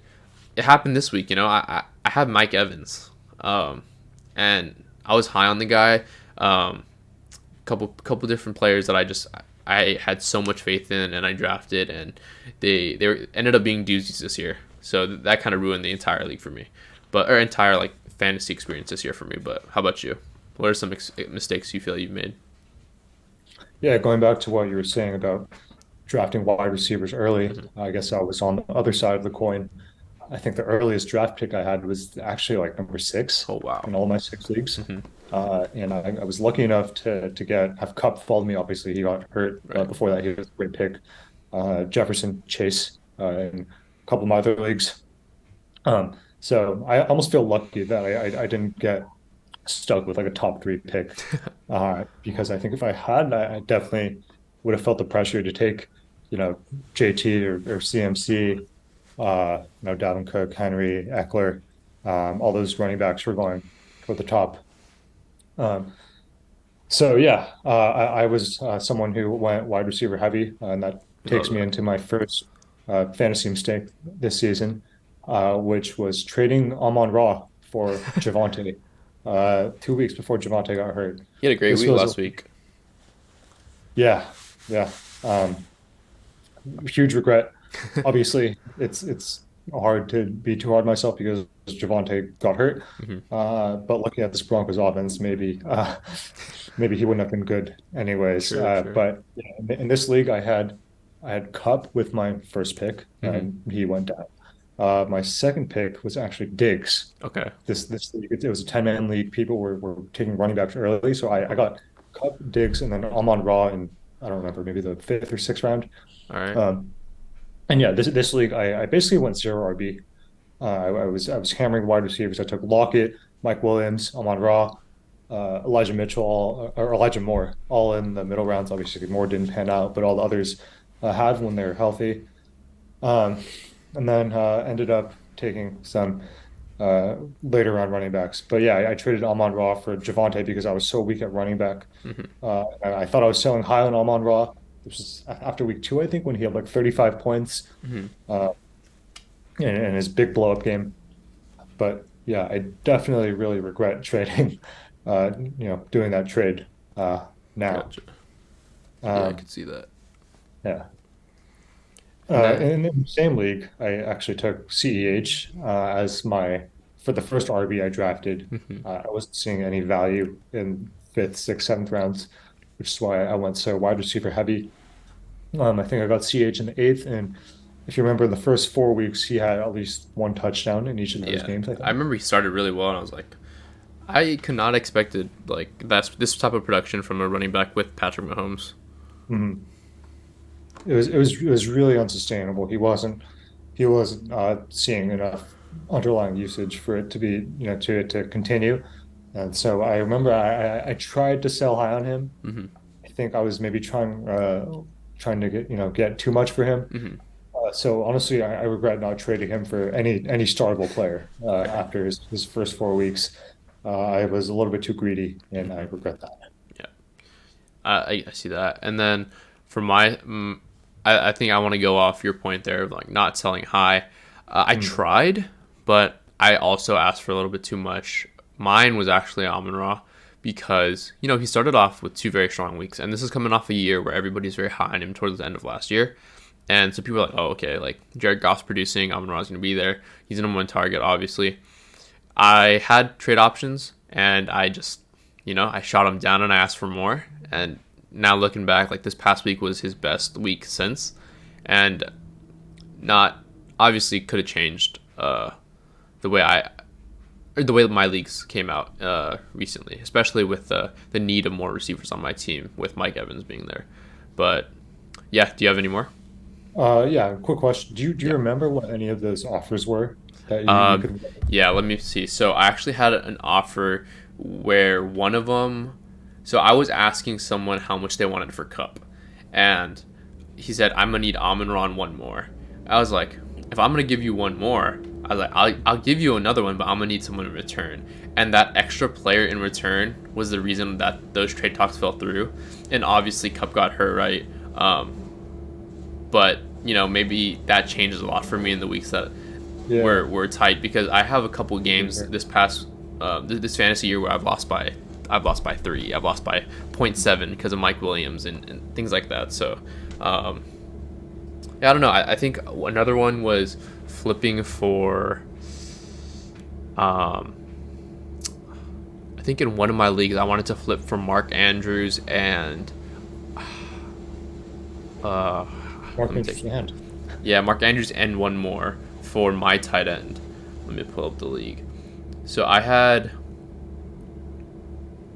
happened this week. I have Mike Evans, and I was high on the guy. Couple different players that I had so much faith in, and I drafted, and they ended up being doozies this year. So that kind of ruined the entire league for me, or entire like fantasy experience this year for me. But how about you? What are some mistakes you feel you've made?
Yeah, going back to what you were saying about drafting wide receivers early,
Hmm.
I guess I was on the other side of the coin. I think the earliest draft pick I had was actually like number six
Oh wow.
in all my six leagues.
Hmm.
And I was lucky enough to have Cup follow me. Obviously, he got hurt
Right.
before that. He was a great pick. Jefferson Chase in a couple of my other leagues. So I almost feel lucky that I didn't get stuck with like a top three pick, because I think if I had, I definitely would have felt the pressure to take, you know, JT or CMC, Dalvin Cook, Henry, Eckler, all those running backs were going toward the top. Um, so yeah, I was someone who went wide receiver heavy, and that
Love
takes me
that.
into my first fantasy mistake this season, which was trading Amon-Ra for Javonte 2 weeks before Javonte got hurt.
You had a great
This
week
was,
last week.
yeah, yeah, huge regret. Obviously, it's hard to be too hard on myself because Javonte got hurt.
Hmm.
But looking at this Broncos offense, maybe he wouldn't have been good anyways.
True. True.
But yeah, in this league, I had Cup with my first pick,
Hmm.
and he went down. My second pick was actually Diggs.
Okay.
This league, it was a 10-man league. People were taking running backs early, so I got Cup, Diggs, and then Amon Ra in, I don't remember, maybe the fifth or sixth round.
All right.
Um, and yeah, this league, I basically went zero RB. I was hammering wide receivers. I took Lockett, Mike Williams, Amon Ra, Elijah Mitchell, or Elijah Moore, all in the middle rounds. Obviously, Moore didn't pan out, but all the others had when they were healthy. Um, and then ended up taking some uh, later round running backs. But yeah, I traded Amon Ra for Javonte because I was so weak at running back.
Hmm.
And I thought I was selling high on Amon Ra. This was after week two, I think, when he had like 35 points
Hmm.
uh, in his big blow up game. But yeah, I definitely really regret trading, doing that trade now.
Gotcha. Yeah, I
Um,
could see that.
yeah.
And then,
In the same league, I actually took CEH as my for the first RB I drafted.
mhm.
I wasn't seeing any value in fifth, sixth, seventh rounds, which is why I went so wide receiver heavy. I think I got CH in the eighth, and if you remember, the first 4 weeks he had at least one touchdown in each of those
Yeah,
games, I
I
think.
remember he started really well, and I was like, I could not expected like that's this type of production from a running back with Patrick Mahomes.
Mhm. It was really unsustainable. He wasn't seeing enough underlying usage for it to be, to continue. And so I remember I tried to sell high on him.
Hmm.
I think I was maybe trying to get too much for him.
Hmm.
So honestly, I regret not trading him for any startable player
Right.
after his first 4 weeks. I was a little bit too greedy, and I
Hmm.
regret that.
Yeah, I see that. And then for my, I think I want to go off your point there of like not selling high. I
Mm.
tried, but I also asked for a little bit too much. Mine was actually Amon Ra because he started off with 2 very strong weeks, and this is coming off a year where everybody's very high on him towards the end of last year. And so people are like, oh, okay, like Jared Goff's producing, Amon Ra's going to be there. He's the number one target, obviously. I had trade options, and I just, I shot him down and I asked for more. And now looking back, like this past week was his best week since, and not obviously could have changed the way the way my leagues came out recently, especially with the need of more receivers on my team with Mike Evans being there. But yeah, do you have any more?
Yeah, quick question. Do you
Yeah.
remember what any of those offers were that you
Um,
could?
yeah, let me see. So I actually had an offer where one of them. So I was asking someone how much they wanted for Cup, and he said I'm gonna need Amon Ra and one more. I was like, if I'm gonna give you one more, I was like, I'll give you another one, but I'm gonna need someone in return. And that extra player in return was the reason that those trade talks fell through. And obviously, Cup got hurt, right? Um, but maybe that changes a lot for me in the weeks that
Yeah.
we're tight because I have a couple games this past this fantasy year where I've lost by 3. I've lost by zero point 0.7 because of Mike Williams and things like that. So yeah, I don't know. I think another one was flipping for um, I think in one of my leagues I wanted to flip for Mark Andrews and uh, let
Mark
me take
Andrews and
yeah, Mark Andrews and one more for my tight end. Let me pull up the league. So I had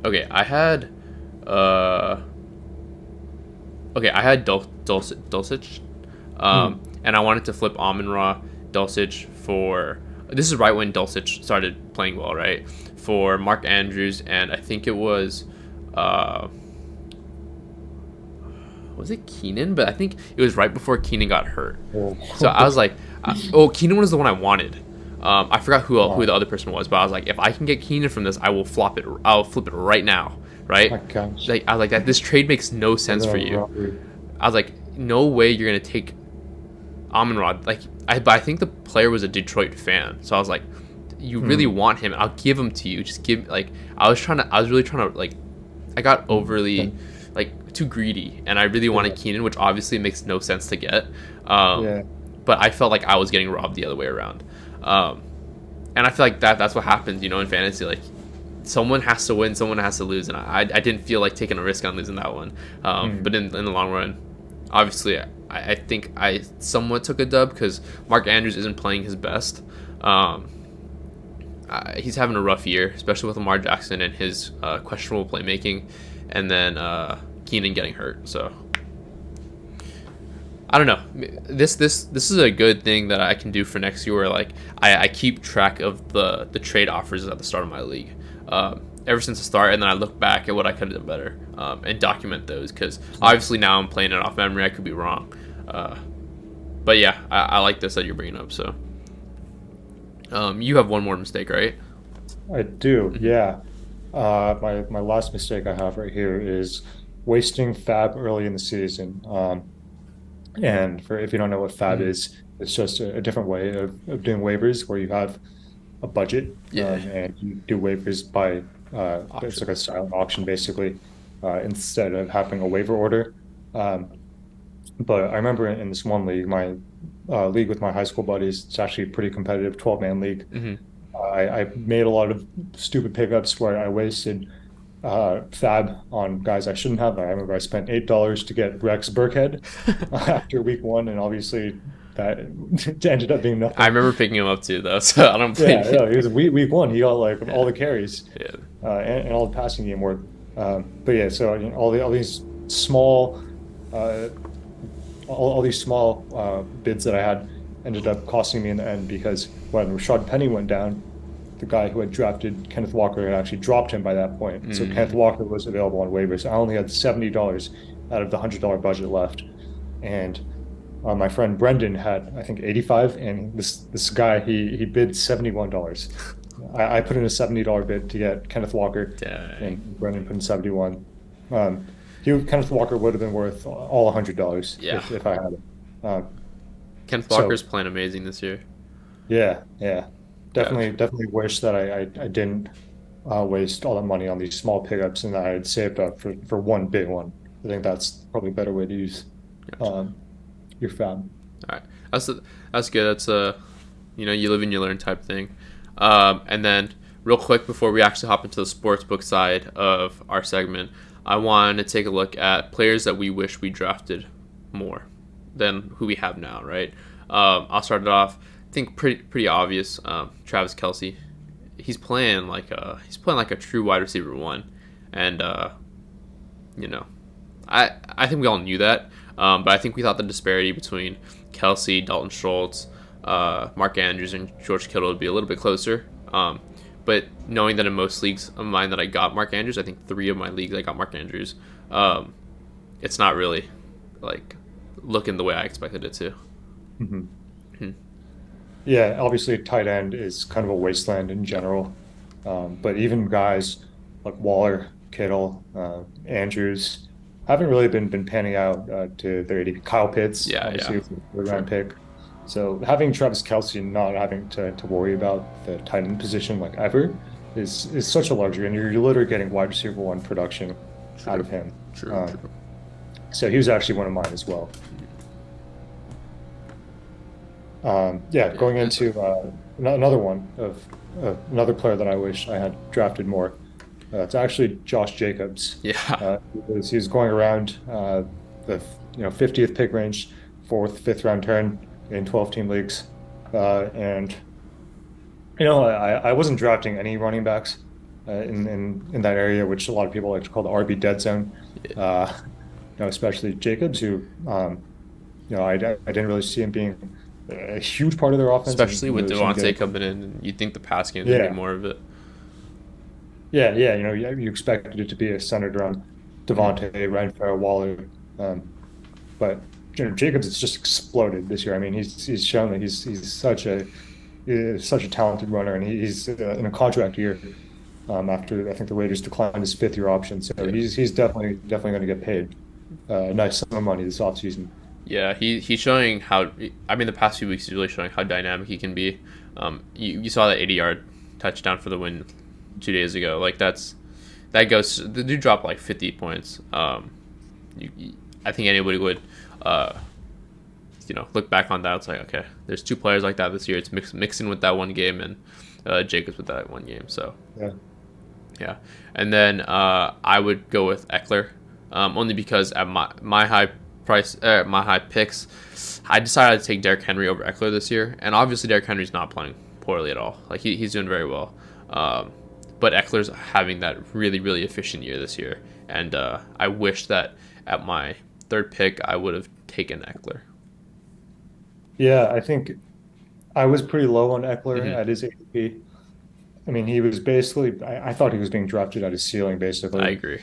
okay, I had uh Dulcich,
mm,
and I wanted to flip Amon-Ra Dulcich for. This is right when Dulcich started playing well, right? For Mark Andrews, and I think it uh, was it Keenan? But I think it was right before Keenan got hurt. So I
oh,
was like, oh, Keenan was the one I wanted. I forgot who
wow.
the other person was, but I was like, if I can get Keenan from this, I will flop it. I'll flip it right now,
My
right?
gosh.
Like I was like that. This trade makes no
And
sense
then
for
a
you.
robbery.
I was like, no way you're gonna take Amon-Ra. But I think the player was a Detroit fan, so I was like, you really
Mm,
want him? I'll give him to you. Just give I was really trying to I got overly
okay.
too greedy, and I really wanted
Yeah.
Keenan, which obviously makes no sense to get. Um,
Yeah.
but I felt like I was getting robbed the other way around. Um, and I feel like that's what happens, in fantasy. Like someone has to win, someone has to lose, and I didn't feel like taking a risk on losing that one. But
Mm,
in the long run, obviously, I think I somewhat took a dub because Mark Andrews isn't playing his best. Um, he's having a rough year, especially with Lamar Jackson and his questionable playmaking, and then Keenan getting hurt. So I don't know. This is a good thing that I can do for next year. Where I keep track of the trade offers at the start of my league, ever since the start, and then I look back at what I could have done better, and document those. Because obviously now I'm playing it off memory. I could be wrong, uh, but yeah, I like this that you're bringing up. So you have one more mistake, right?
I do.
Mm-hmm.
Yeah. My last mistake I have right here is wasting Fab early in the season. And for if you don't know what Fab
Mm-hmm.
is, it's just a different way of doing waivers where you have a budget,
Yeah,
and you do waivers by it's like
auction.
a silent auction basically, instead of having a waiver order. Um, but I remember in this one league, my league with my high school buddies, it's actually a pretty competitive 12-man league.
Mm-hmm.
I made a lot of stupid pickups where I wasted fab on guys I shouldn't have. I remember I spent $8 to get Rex Burkhead after week one, and obviously that ended up being
I
nothing.
remember picking him up too, though, so I don't blame
Yeah,
you.
no, he was week one. He got like all
Yeah,
the carries
yeah.
and all the passing game work. But yeah, so you know, all these small uh, all these small bids that I had ended up costing me in the end because when Rashad Penny went down, the guy who had drafted Kenneth Walker had actually dropped him by that point. So Kenneth
Mm,
Walker was available on waivers. I only had $70 out of the $100 budget left, and my friend Brendan had I think 85, and this guy he bid $71. I put in a $70 bid to get Kenneth Walker,
dang.
and Brendan put in 71. Kenneth Walker would have been worth all $100
Yeah.
if I had it.
Kenneth
So
Walker's playing amazing this year.
yeah, yeah,
Gotcha.
definitely wish that I didn't waste all that money on these small pickups and that I had saved up for one big one. I think that's probably a better way to use
Gotcha.
um, your fab.
All right. That's good. That's you live and you learn type thing. And then real quick before we actually hop into the sportsbook side of our segment, I wanted to take a look at players that we wish we drafted more than who we have now. Right. I'll start it off. I think pretty obvious. Travis Kelsey. He's playing like a true wide receiver one, and you know I think we all knew that, but I think we thought the disparity between Kelsey, Dalton Schultz, Mark Andrews, and George Kittle would be a little bit closer. But knowing that in most leagues of mine that I got Mark Andrews, I think 3 of my leagues I got Mark Andrews. Um, it's not really like looking the way I expected it to.
Mhm.
Hmm.
Yeah, obviously tight end is kind of a wasteland in general. But even guys like Waller, Kittle, Andrews, haven't really been panning out to their ADP. Kyle Pitts,
Yeah, yeah,
obviously, was a third
true,
round pick. So having Travis Kelce not having to worry about the tight end position like ever is such a luxury, and you're literally getting wide receiver one production out
true,
of him.
true,
Um,
true.
so he was actually one of mine as well. Yeah,
Yeah,
going
it's like,
into another one of another player that I wish I had drafted more. It's actually Josh Jacobs.
yeah,
He was going around the 50th pick range, fourth, fifth round turn in 12 team leagues, and I wasn't drafting any running backs in that area, which a lot of people like to call the RB dead zone.
yeah.
Uh, especially Jacobs, who I didn't really see him being a huge part of their offense,
Especially
and
with
really see him
Devontae
getting
coming in, and you think the pass game is gonna be
yeah,
more of it.
yeah. You expected it to be centered around
Mhm.
Devontae, Renfro, Waller, but Jacobs has just exploded this year. I mean, he's shown that he's such a talented runner, and he's in a contract year after I think the Raiders declined his fifth year option, so
Yeah,
he's definitely going to get paid a nice sum of money this offseason.
yeah. He's showing how. I mean, the past few weeks he's really showing how dynamic he can be. You saw that 80-yard touchdown for the win 2 days ago. Like that goes. The dude dropped like 50 points. I think anybody would, uh, look back on that. It's like, okay, there's two players like that this year. It's mixing with that one game and Jacobs with that one game. So
Yeah.
yeah, and then I would go with Eckler, only because at my high price, my high picks, I decided to take Derrick Henry over Eckler this year, and obviously Derrick Henry's not playing poorly at all. Like he's doing very well, um, but Eckler's having that really really efficient year this year, and I wish that at my third pick I would have taken Eckler.
Yeah, I think I was pretty low on Eckler
Hmm.
at his ADP. I mean, he was basically, I thought he was being drafted at his ceiling,
I
basically.
agree.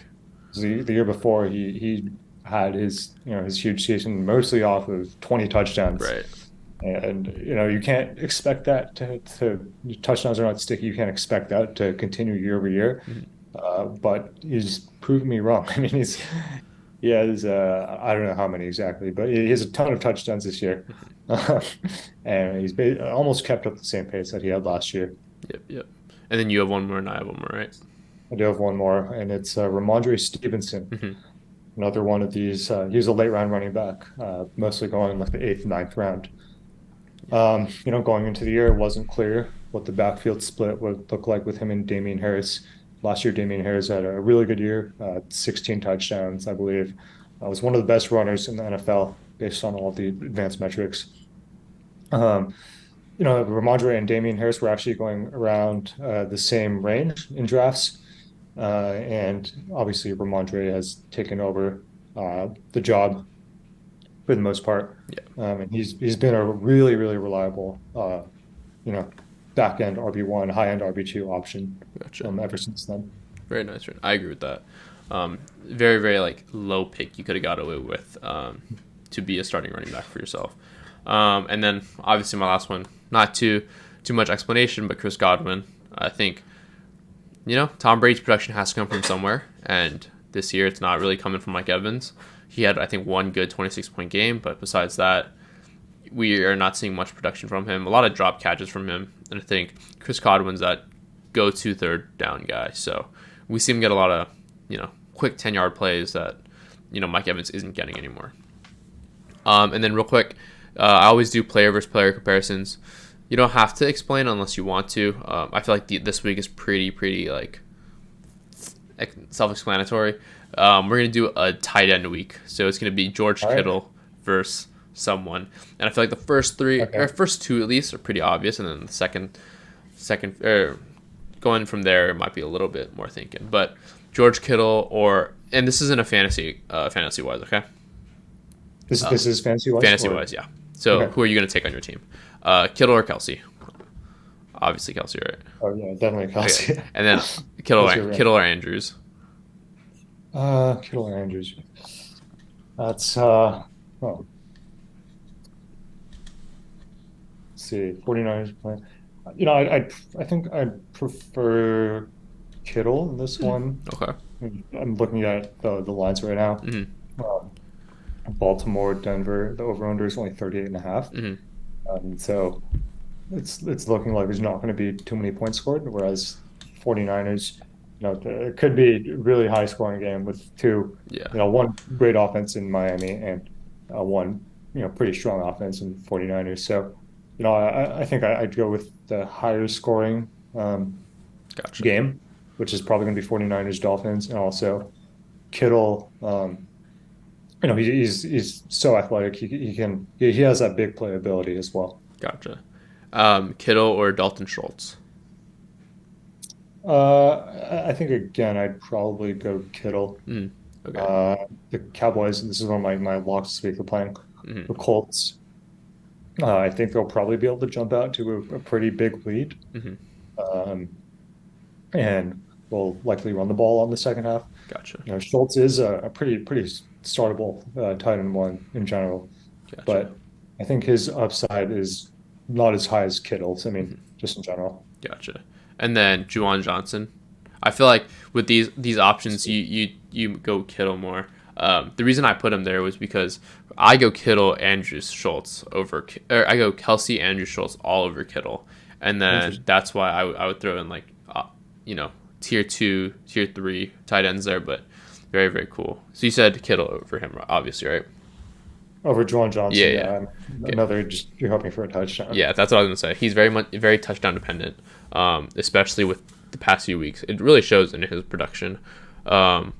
The year before, he had his huge season mostly off of 20 touchdowns.
Right.
And, you can't expect that to touchdowns are not sticky. You can't expect that to continue year over year.
Mhm.
But he's proven me wrong. I mean, he has, I don't know how many exactly, but he has a ton of touchdowns this year. And he's almost kept up the same pace that he had last year.
Yep. Yep. And then you have one more, and I have one more, right?
I do have one more, and it's Ramondre Stevenson,
Hmm.
another one of these. He was a late round running back, mostly going in like the eighth, ninth round. Going into the year, it wasn't clear what the backfield split would look like with him and Damian Harris. Last year, Damian Harris had a really good year, 16 touchdowns, I believe. Was one of the best runners in the NFL based on all the advanced metrics. Um, Ramondre and Damian Harris were actually going around the same range in drafts. And obviously, Ramondre has taken over the job for the most part.
Yeah.
And he's been a really, really reliable, you know, back end RB1, high end RB2 option
Gotcha.
ever since then.
Very nice. I agree with that. Very, very like low pick you could have got away with to be a starting running back for yourself. And then obviously my last one, not too much explanation, but Chris Godwin. I think Tom Brady's production has to come from somewhere, and this year it's not really coming from Mike Evans. He had I think one good 26-point game, but besides that, we are not seeing much production from him. A lot of drop catches from him, and I think Chris Godwin's that go-to third down guy. So we see him get a lot of quick 10-yard plays that Mike Evans isn't getting anymore. And then real quick, I always do player versus player comparisons. You don't have to explain unless you want to. I feel like this week is pretty like self-explanatory. We're gonna do a tight end week, so it's gonna be George
All right.
Kittle versus someone, and I feel like the first three or
Okay.
first two at least are pretty obvious, and then the second going from there it might be a little bit more thinking. But George Kittle and this isn't a fantasy wise, okay?
This is fancy wise
Fantasy
or
wise, yeah. So
okay.
who are you gonna take on your team? Kittle or Kelsey? Obviously Kelsey, right?
Oh yeah, definitely
Okay,
Kelsey.
and then Kittle,
Kelsey right.
Kittle or Andrews?
Kittle and Andrews. That's oh, let's see, 49ers playing. I think I prefer Kittle in this one.
Okay.
I'm looking at the lines right now.
Hmm.
Um, Baltimore, Denver, the over-under is only 38 and a half.
Hmm.
So it's looking like there's not going to be too many points scored, whereas 49ers, it could be a really high scoring game with two,
Yeah,
one great offense in Miami and one, pretty strong offense in 49ers. So, I think I'd go with the higher scoring
gotcha.
game, which is probably going to be 49ers Dolphins, and also Kittle. He's so athletic. He has that big playability as well.
Gotcha. Kittle or Dalton Schultz?
I think again, I'd probably go Kittle.
Mm. Okay.
Uh, the Cowboys, this is one of my locks this week. They're playing
Hmm.
the Colts. I think they'll probably be able to jump out to a pretty big lead,
Hmm.
um, and will likely run the ball on the second half.
Gotcha.
Schultz is a pretty startable tight end one in general,
Gotcha.
but I think his upside is not as high as Kittle's. I mean,
Hmm.
just in general.
Gotcha. And then Juwan Johnson. I feel like with these options, you go Kittle more. The reason I put him there was because I go Kittle, Andrew Schultz over, or I go Kelsey, Andrew Schultz all over Kittle, and then
Interesting.
that's why I would throw in like, you know, tier two, tier three tight ends there, but very very cool. So you said Kittle over him, obviously, right?
Over Juwan
Yeah,
Johnson,
yeah,
yeah.
yeah.
Another just you're hoping for a touchdown.
Yeah, that's what I was gonna say. He's very touchdown dependent, especially with the past few weeks. It really shows in his production. Um,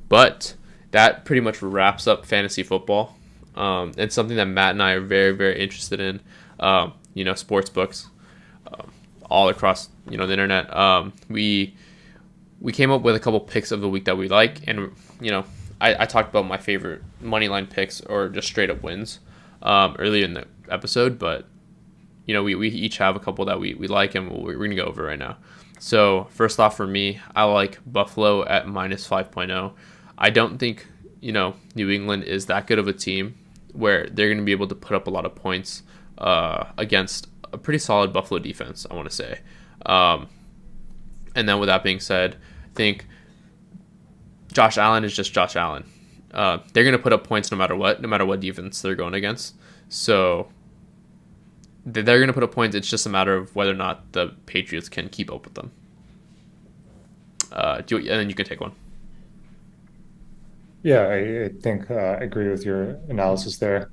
but that pretty much wraps up fantasy football. And something that Matt and I are very interested in. Sports books all across the internet. We came up with a couple picks of the week that we like, and I talked about my favorite money line picks or just straight up wins earlier in the episode, but we each have a couple that we like, and we're going to go over right now. So, first off, for me, I like Buffalo at minus 5.0. I don't think, New England is that good of a team where they're going to be able to put up a lot of points against a pretty solid Buffalo defense, I want to say. Um, and then, with that being said, I think Josh Allen is just Josh Allen. They're going to put up points no matter what defense they're going against. So, they're going to put up points. It's just a matter of whether or not the Patriots can keep up with them. And then you can take one.
Yeah, I think I agree with your analysis there.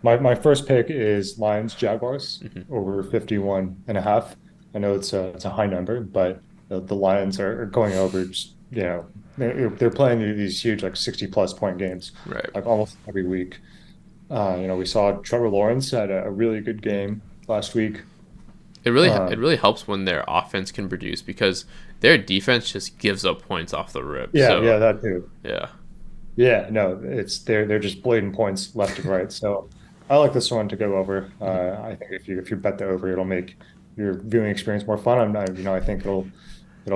My first pick is Lions Jaguars
Hmm.
over 51 and a half. I know it's a high number, but the Lions are going over just, they're playing these huge like 60 plus point games
Right.
like almost every week. We saw Trevor Lawrence had a really good game last week.
It
Um,
really helps when their offense can produce because their defense just gives up points off the rip.
yeah,
So
that too.
yeah.
Yeah, no, they're just blatant points left and right. So I like this one to go over.
Hmm.
I think if you bet the over, it'll make your viewing experience more fun. I think it'll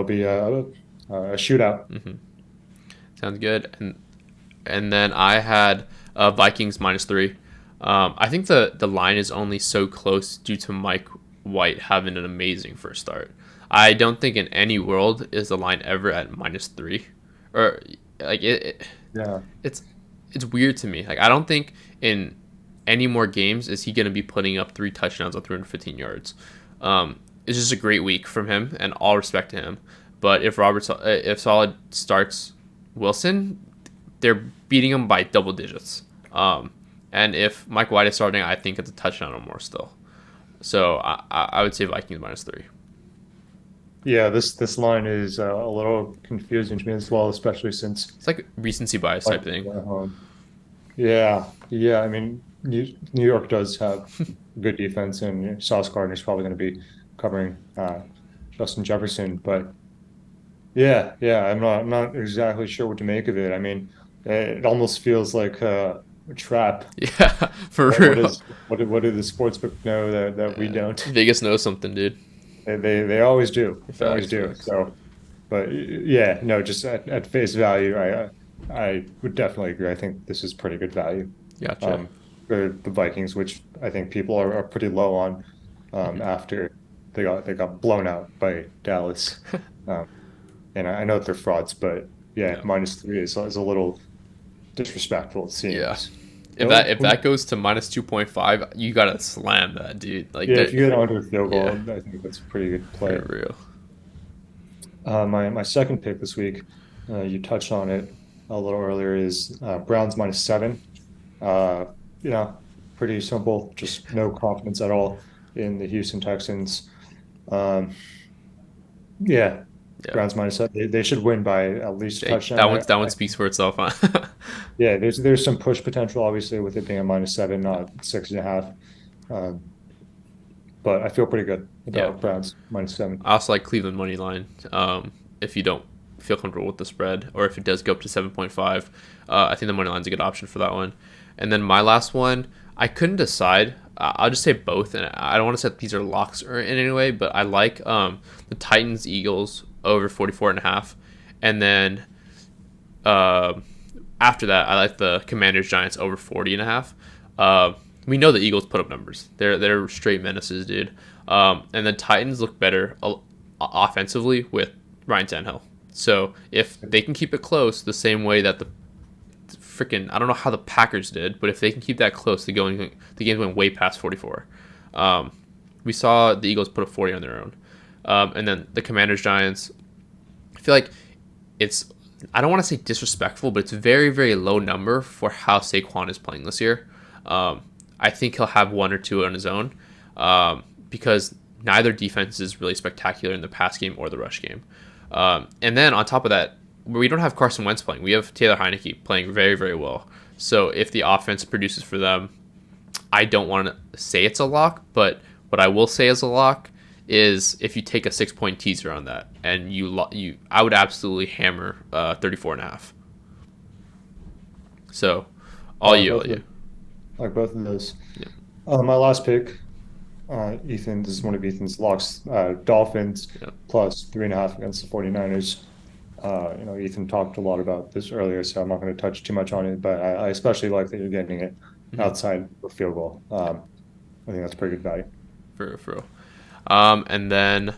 be a shootout.
Hmm. Sounds good. And then I had Vikings minus 3. I think the line is only so close due to Mike White having an amazing first start. I don't think in any world is the line ever at minus 3, or like
Yeah,
it's it's weird to me. Like I don't think in any more games is he going to be putting up 3 touchdowns on 315 yards. It's just a great week from him, and all respect to him. But if Solid starts Wilson, they're beating him by double digits. And if Mike White is starting, I think it's a touchdown or more still. So I would say Vikings minus 3.
yeah. This line is a little confusing to me as well, especially since
It's like recency bias type
Vikings
thing.
are at home. Yeah, yeah. I mean, New York does have good defense, and Sauce Gardner's probably going to be covering Justin Jefferson, but. Yeah, yeah, I'm not exactly sure what to make of it. I mean, it almost feels like a trap.
Yeah, for
What
real.
is what do the sportsbook know that we don't?
Vegas knows something, dude.
They always do. They always
Facts,
do.
facts.
So, but yeah, no, just at face value, I would definitely agree. I think this is pretty good value.
Gotcha.
Um, for the Vikings, which I think people are pretty low on
Hmm.
after they got blown out by Dallas. Um, And I know that they're frauds, but yeah,
Yeah.
-3 is a little disrespectful, it
Yeah.
seems.
If that goes to -2.5, you gotta slam that, dude. Like
Yeah, if
that.
you get under a field
Yeah.
goal, I think that's a pretty good
For
play.
real.
My second pick this week, you touched on it a little earlier, is Browns -7. Uh, you know, pretty simple, just no confidence at all in the Houston Texans. Um, yeah,
Yeah.
Browns -7. They should win by at least a touchdown.
That one speaks for itself, huh?
Yeah, there's some push potential, obviously, with it being a -7, not 6.5. Um, but I feel pretty good
Yeah.
about Browns -7.
I also like Cleveland money line. If you don't feel comfortable with the spread, or if it does go up to 7.5, I think the money line's a good option for that one. And then my last one, I couldn't decide. I'll just say both, and I don't want to say that these are locks or in any way, but I like the Titans Eagles over 44.5, and then uh, after that, I like the Commanders Giants over 40.5. We know the Eagles put up numbers. They're straight menaces, dude. And the Titans look better offensively with Ryan Tannehill. So if they can keep it close, the same way that the freaking I don't know how the Packers did, but if they can keep that close, the game's going way past 44. Um, we saw the Eagles put a 40 on their own, and then the Commanders Giants. I feel like it's I don't want to say disrespectful, but it's a very, very low number for how Saquon is playing this year. I think he'll have one or two on his own because neither defense is really spectacular in the pass game or the rush game. And then on top of that, we don't have Carson Wentz playing. We have Taylor Heineke playing very, very well. So if the offense produces for them, I don't want to say it's a lock, but what I will say is a lock is if you take a 6 point teaser on that and I would absolutely hammer 34.5. So
I
all
like
you,
both
all
of
you.
them. I like both of those.
Yeah.
My last pick, Ethan, this is one of Ethan's locks. Dolphins
Yeah.
plus 3.5 against the 49ers. Ethan talked a lot about this earlier, so I'm not going to touch too much on it, but I especially like that you're getting it
Mhm.
outside the field goal.
Yeah.
I think that's pretty good value.
For real. And then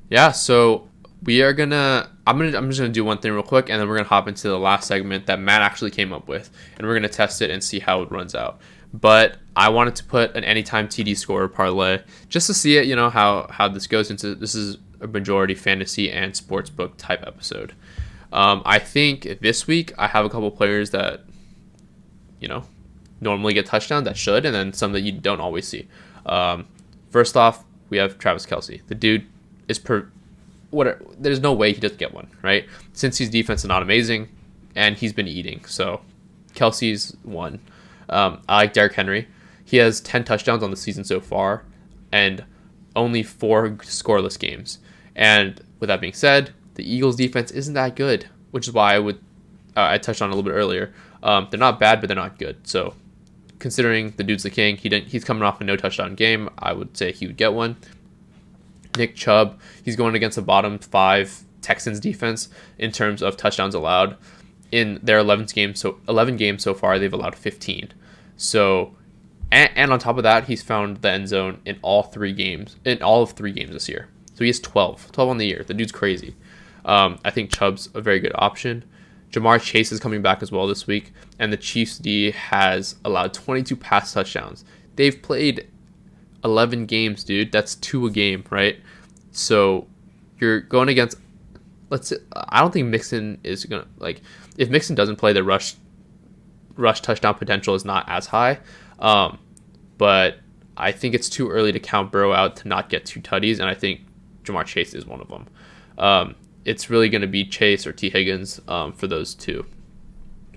yeah, so we are gonna I'm just gonna do one thing real quick, and then we're gonna hop into the last segment that Matt actually came up with, and we're gonna test it and see how it runs out. But I wanted to put an anytime TD score parlay just to see it, how this goes into this is a majority fantasy and sportsbook type episode. I think this week I have a couple players that you know normally get touchdowns that should, and then some that you don't always see. Um, First off, we have Travis Kelce. The dude is there's no way he doesn't get one, right? Since his defense is not amazing, and he's been eating. So Kelsey's one. I like Derrick Henry. He has 10 touchdowns on the season so far, and only 4 scoreless games. And with that being said, the Eagles' defense isn't that good, which is why I touched on it a little bit earlier. They're not bad, but they're not good. So considering the dude's the king, he's coming off a no touchdown game. I would say he would get one. Nick Chubb, he's going against a bottom 5 Texans defense in terms of touchdowns allowed. In their 11 games so far, they've allowed 15. So, and on top of that, he's found the end zone in all of 3 games this year. So he has 12 on the year. The dude's crazy. I think Chubb's a very good option. Jamar Chase is coming back as well this week, and the Chiefs D has allowed 22 pass touchdowns. They've played 11 games, dude. That's 2 a game, right? So you're going against. I don't think Mixon is gonna if Mixon doesn't play, the rush touchdown potential is not as high. But I think it's too early to count Burrow out to not get 2 tutties, and I think Jamar Chase is one of them. It's really going to be Chase or T. Higgins for those 2.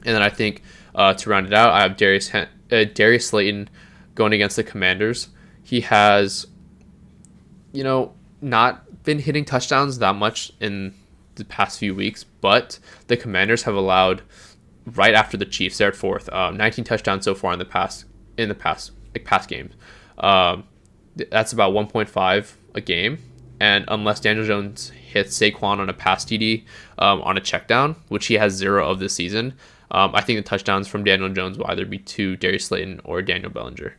And then I think to round it out, I have Darius Slayton going against the Commanders. He has, not been hitting touchdowns that much in the past few weeks, but the Commanders have allowed right after the Chiefs. They're at 4th, 19 touchdowns so far in the past games. That's about 1.5 a game, and unless Daniel Jones hits Saquon on a pass TD on a check down, which he has 0 of this season, I think the touchdowns from Daniel Jones will either be to Darius Slayton or Daniel Bellinger.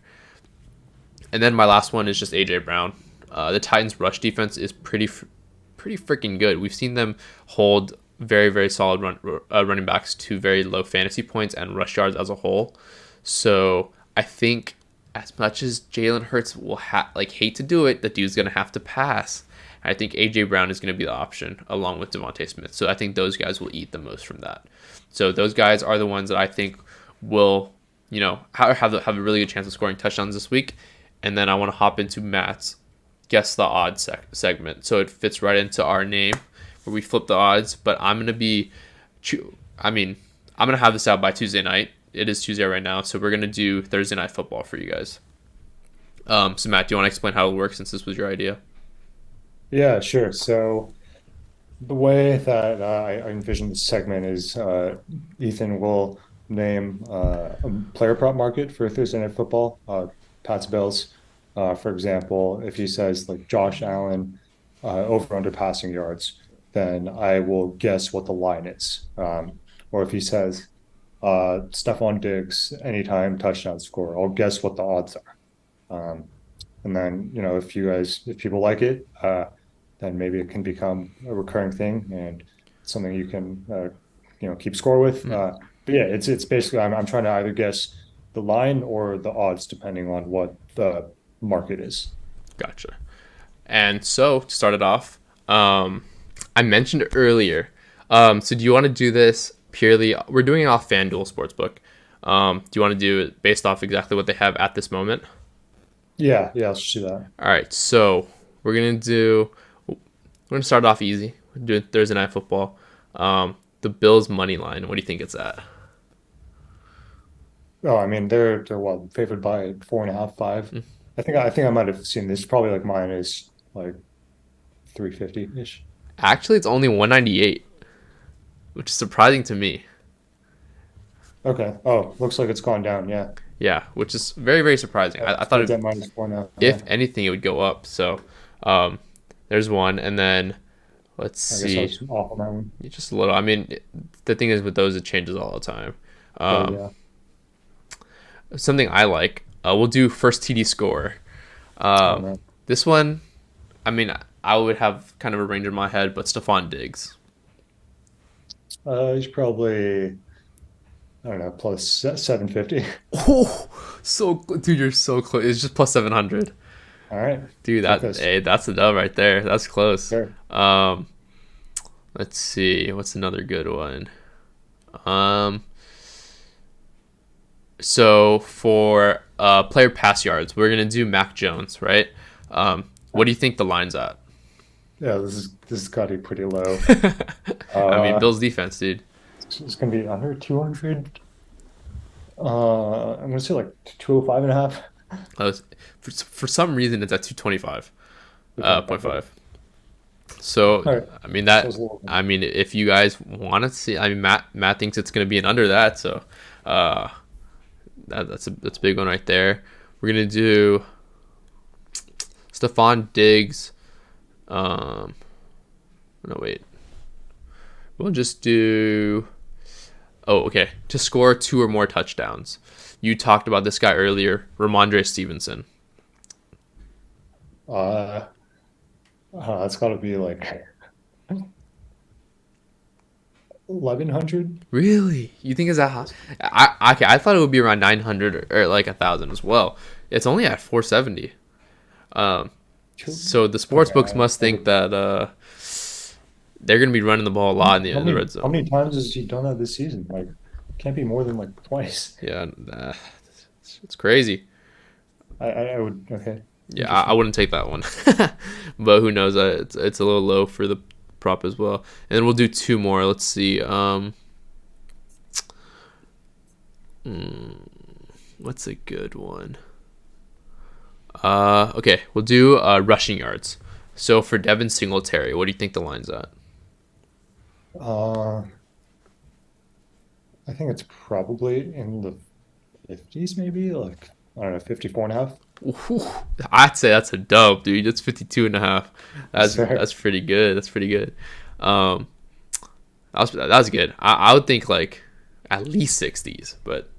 And then my last one is just AJ Brown. The Titans' rush defense is pretty pretty freaking good. We've seen them hold very, very solid running backs to very low fantasy points and rush yards as a whole. So I think as much as Jalen Hurts will hate to do it, the dude's going to have to pass. I think A.J. Brown is going to be the option along with Devontae Smith. So I think those guys will eat the most from that. So those guys are the ones that I think will, have a really good chance of scoring touchdowns this week. And then I want to hop into Matt's Guess the Odds segment. So it fits right into our name where we flip the odds. But I'm going to have this out by Tuesday night. It is Tuesday right now. So we're going to do Thursday Night Football for you guys. So Matt, do you want to explain how it works since this was your idea?
Yeah, sure. So the way that I envision this segment is Ethan will name a player prop market for Thursday Night Football, Pats Bills. For example, if he says like Josh Allen over under passing yards, then I will guess what the line is. Or if he says Stephon Diggs anytime touchdown score, I'll guess what the odds are. And then, if people like it, then maybe it can become a recurring thing and something you can, keep score with. But yeah, it's basically I'm trying to either guess the line or the odds depending on what the market is.
Gotcha. And so to start it off, I mentioned earlier. So do you want to do this purely? We're doing it off FanDuel Sportsbook. Do you want to do it based off exactly what they have at this moment?
Yeah, let's do that.
All right. So we're gonna start off easy. We're doing Thursday Night Football. The Bills money line. What do you think it's at?
Oh, I mean they're what, favored by 4.5, 5. I think I might have seen this. Probably like mine is like 350 ish.
Actually, it's only 198, which is surprising to me.
Okay. Oh, looks like it's gone down. Yeah.
Yeah, which is very, very surprising.
Yeah,
I thought
it's at -4 now.
if
Yeah.
anything, it would go up. So there's one. And then let's
I guess I
see.
was off on that one.
Just a little. I mean, the thing is with those, it changes all the time.
Oh
Um,
yeah.
Something I like, we'll do first TD score.
Oh
Um,
man.
this one, I mean, I would have kind of a range in my head, but Stephon Diggs.
He's probably, I don't know, plus 750.
Oh, dude, you're so close. It's just plus 700.
All right.
Dude,
Take this.
that's the dub right there. That's close.
Sure.
Um, let's see. What's another good one? Um, so for player pass yards, we're gonna do Mac Jones, right? What do you think the line's at?
Yeah, this has got to be pretty low.
I mean,
Uh,
Bills defense, dude.
it's gonna be under 200. I'm gonna say like 205 and a half.
Uh, for some reason, it's at 225. Point
225.
five. So
All right.
I mean
So it's a little.
if you guys want to see, I mean, Matt thinks it's gonna be an under that, so uh, that's a big one right there. We're gonna do Stephon Diggs. No wait, we'll just do. Oh, okay. To score 2 or more touchdowns. You talked about this guy earlier, Ramondre Stevenson.
Uh, that's got to be like 1100.
Really? You think it's that high? Okay, I thought it would be around 900 or like 1,000 as well. It's only at 470. Um, so the sports
Okay.
books must think that they're going to be running the ball a lot in
How
the
many
red
how
zone.
many times has he done that this season? Like, can't be more than like twice.
Yeah, it's crazy.
I would. Okay.
Yeah, I
Interesting.
wouldn't take that one. But who knows? It's a little low for the prop as well. And then we'll do 2 more. Let's see. What's a good one? Okay, we'll do rushing yards. So for Devin Singletary, what do you think the line's at?
Uh, I think it's probably in the 50s, maybe like I don't know, 54 and a half.
Ooh, I'd say that's a dub, dude. That's 52 and a half.
Sure.
That's pretty good. That's pretty good. Um, that was good. I would think like at least 60s, but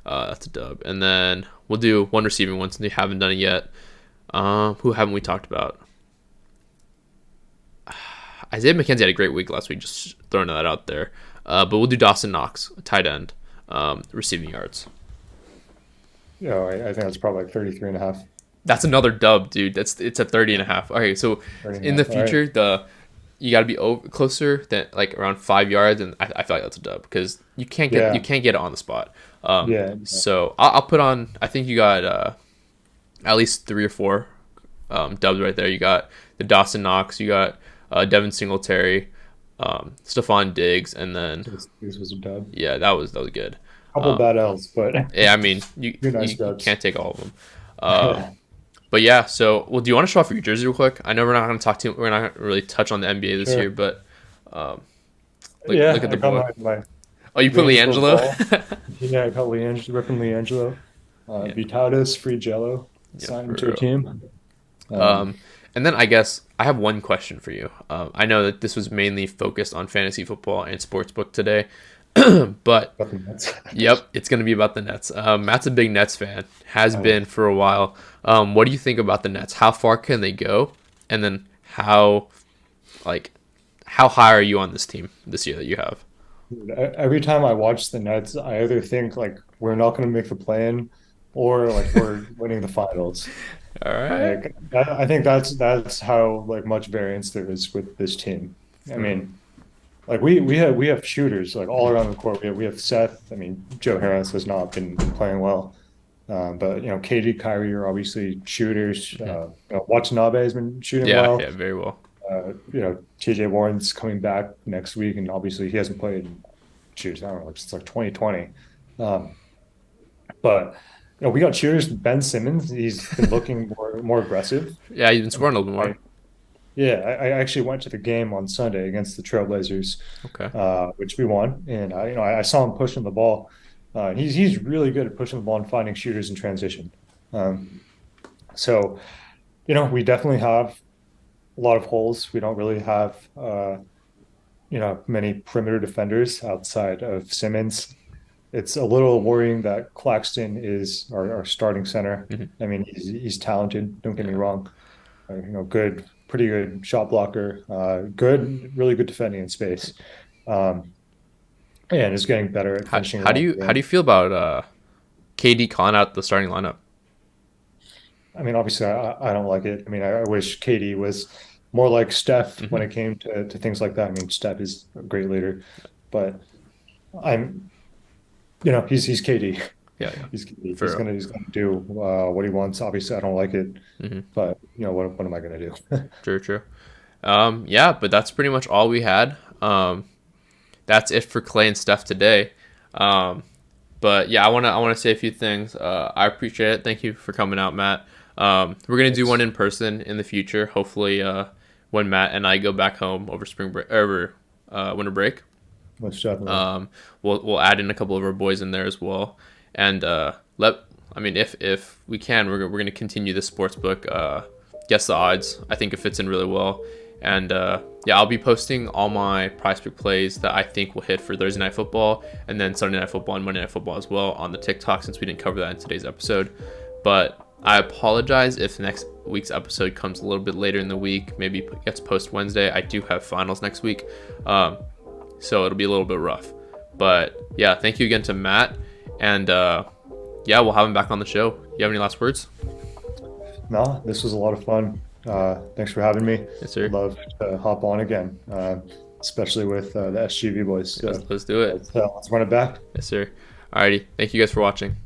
that's a dub. And then we'll do one receiving one since they haven't done it yet. Who haven't we talked about? Isaiah McKenzie had a great week last week. Just throwing that out there. But we'll do Dawson Knox, tight end, receiving yards.
I think that's probably like 33 and a half.
That's another dub, dude. It's a 30.5. Okay, so
30 and a
in the
half. All
future,
right.
you got to be closer than like around 5 yards, and I feel like that's a dub because you can't
Yeah.
get it on the spot.
Yeah.
So I'll put on. I think you got at least 3 or 4 dubs right there. You got the Dawson Knox, you got Devin Singletary, Stephon Diggs, and then
This was a dub.
yeah, that was good.
Couple bad L's, but
Yeah, I mean you
two nice
you
dubs.
can't take all of them. But yeah, so do you want to show off your jersey real quick? I know we're not gonna really touch on the NBA this
Sure.
year, but um,
Yeah,
look at
I
the
got
boy.
my
Oh, you put
LiAngelo
LiAngelo?
ball. Yeah, I got ripping LiAngelo.
Yeah.
Vitalis, free Jello,
Yeah,
signed
for
to a
real.
team.
Um, and then I guess I have one question for you. I know that this was mainly focused on fantasy football and sportsbook today, but
Nothing else.
yep, it's going to be about the Nets. Matt's a big Nets fan, has been for a while. What do you think about the Nets? How far can they go? And then how high are you on this team this year that you have?
Every time I watch the Nets, I either think like we're not going to make the play-in, or like we're winning the finals.
All right.
Like I think that's how like much variance there is with this team. I mean, like we have shooters like all around the court. We have Seth. I mean, Joe Harris has not been playing well, but KD, Kyrie are obviously shooters. Watanabe has been shooting
Yeah,
well.
yeah, very well.
TJ Warren's coming back next week, and obviously he hasn't played in, shoot, I don't know, since like 2020. Um, but we got shooters. Ben Simmons, he's been looking more aggressive.
Yeah, you've been scoring a little bit more.
Yeah, I actually went to the game on Sunday against the Trailblazers,
Okay.
which we won, and I saw him pushing the ball. He's really good at pushing the ball and finding shooters in transition. Um, so we definitely have a lot of holes. We don't really have many perimeter defenders outside of Simmons. It's a little worrying that Claxton is our starting center.
Mhm.
I mean, he's talented. Don't get me
Yeah.
wrong. Pretty good shot blocker. Really good defending in space. Um, and is getting better at
How,
finishing
how do
around
you
the
how do
rim.
you feel about KD calling out the starting lineup?
I mean, obviously, I don't like it. I mean, I wish KD was more like Steph when
Hmm.
it came to things like that. I mean, Steph is a great leader, but I'm, he's KD.
Yeah, yeah,
He's
for real.
he's gonna do what he wants. Obviously, I don't like it,
Hmm.
but what am I gonna do?
True, true. Yeah, but that's pretty much all we had. That's it for Clay and Steph today. Um, but yeah, I wanna say a few things. I appreciate it. Thank you for coming out, Matt. We're gonna do one in person in the future. Hopefully, when Matt and I go back home over spring break, over winter break.
Most definitely.
We'll add in a couple of our boys in there as well, and I mean if we can, we're gonna continue the sports book. Guess the odds. I think it fits in really well, and yeah, I'll be posting all my PrizePick plays that I think will hit for Thursday Night Football, and then Sunday Night Football and Monday Night Football as well on the TikTok, since we didn't cover that in today's episode. But I apologize if next week's episode comes a little bit later in the week. Maybe gets post Wednesday. I do have finals next week. So it'll be a little bit rough. But yeah, thank you again to Matt. And yeah, we'll have him back on the show. You have any last words?
No, this was a lot of fun. Thanks for having me.
Yes, sir.
I'd love to hop on again, especially with the SGV boys. So
Let's do it.
let's run it back.
Yes, sir. Alrighty. Thank you guys for watching.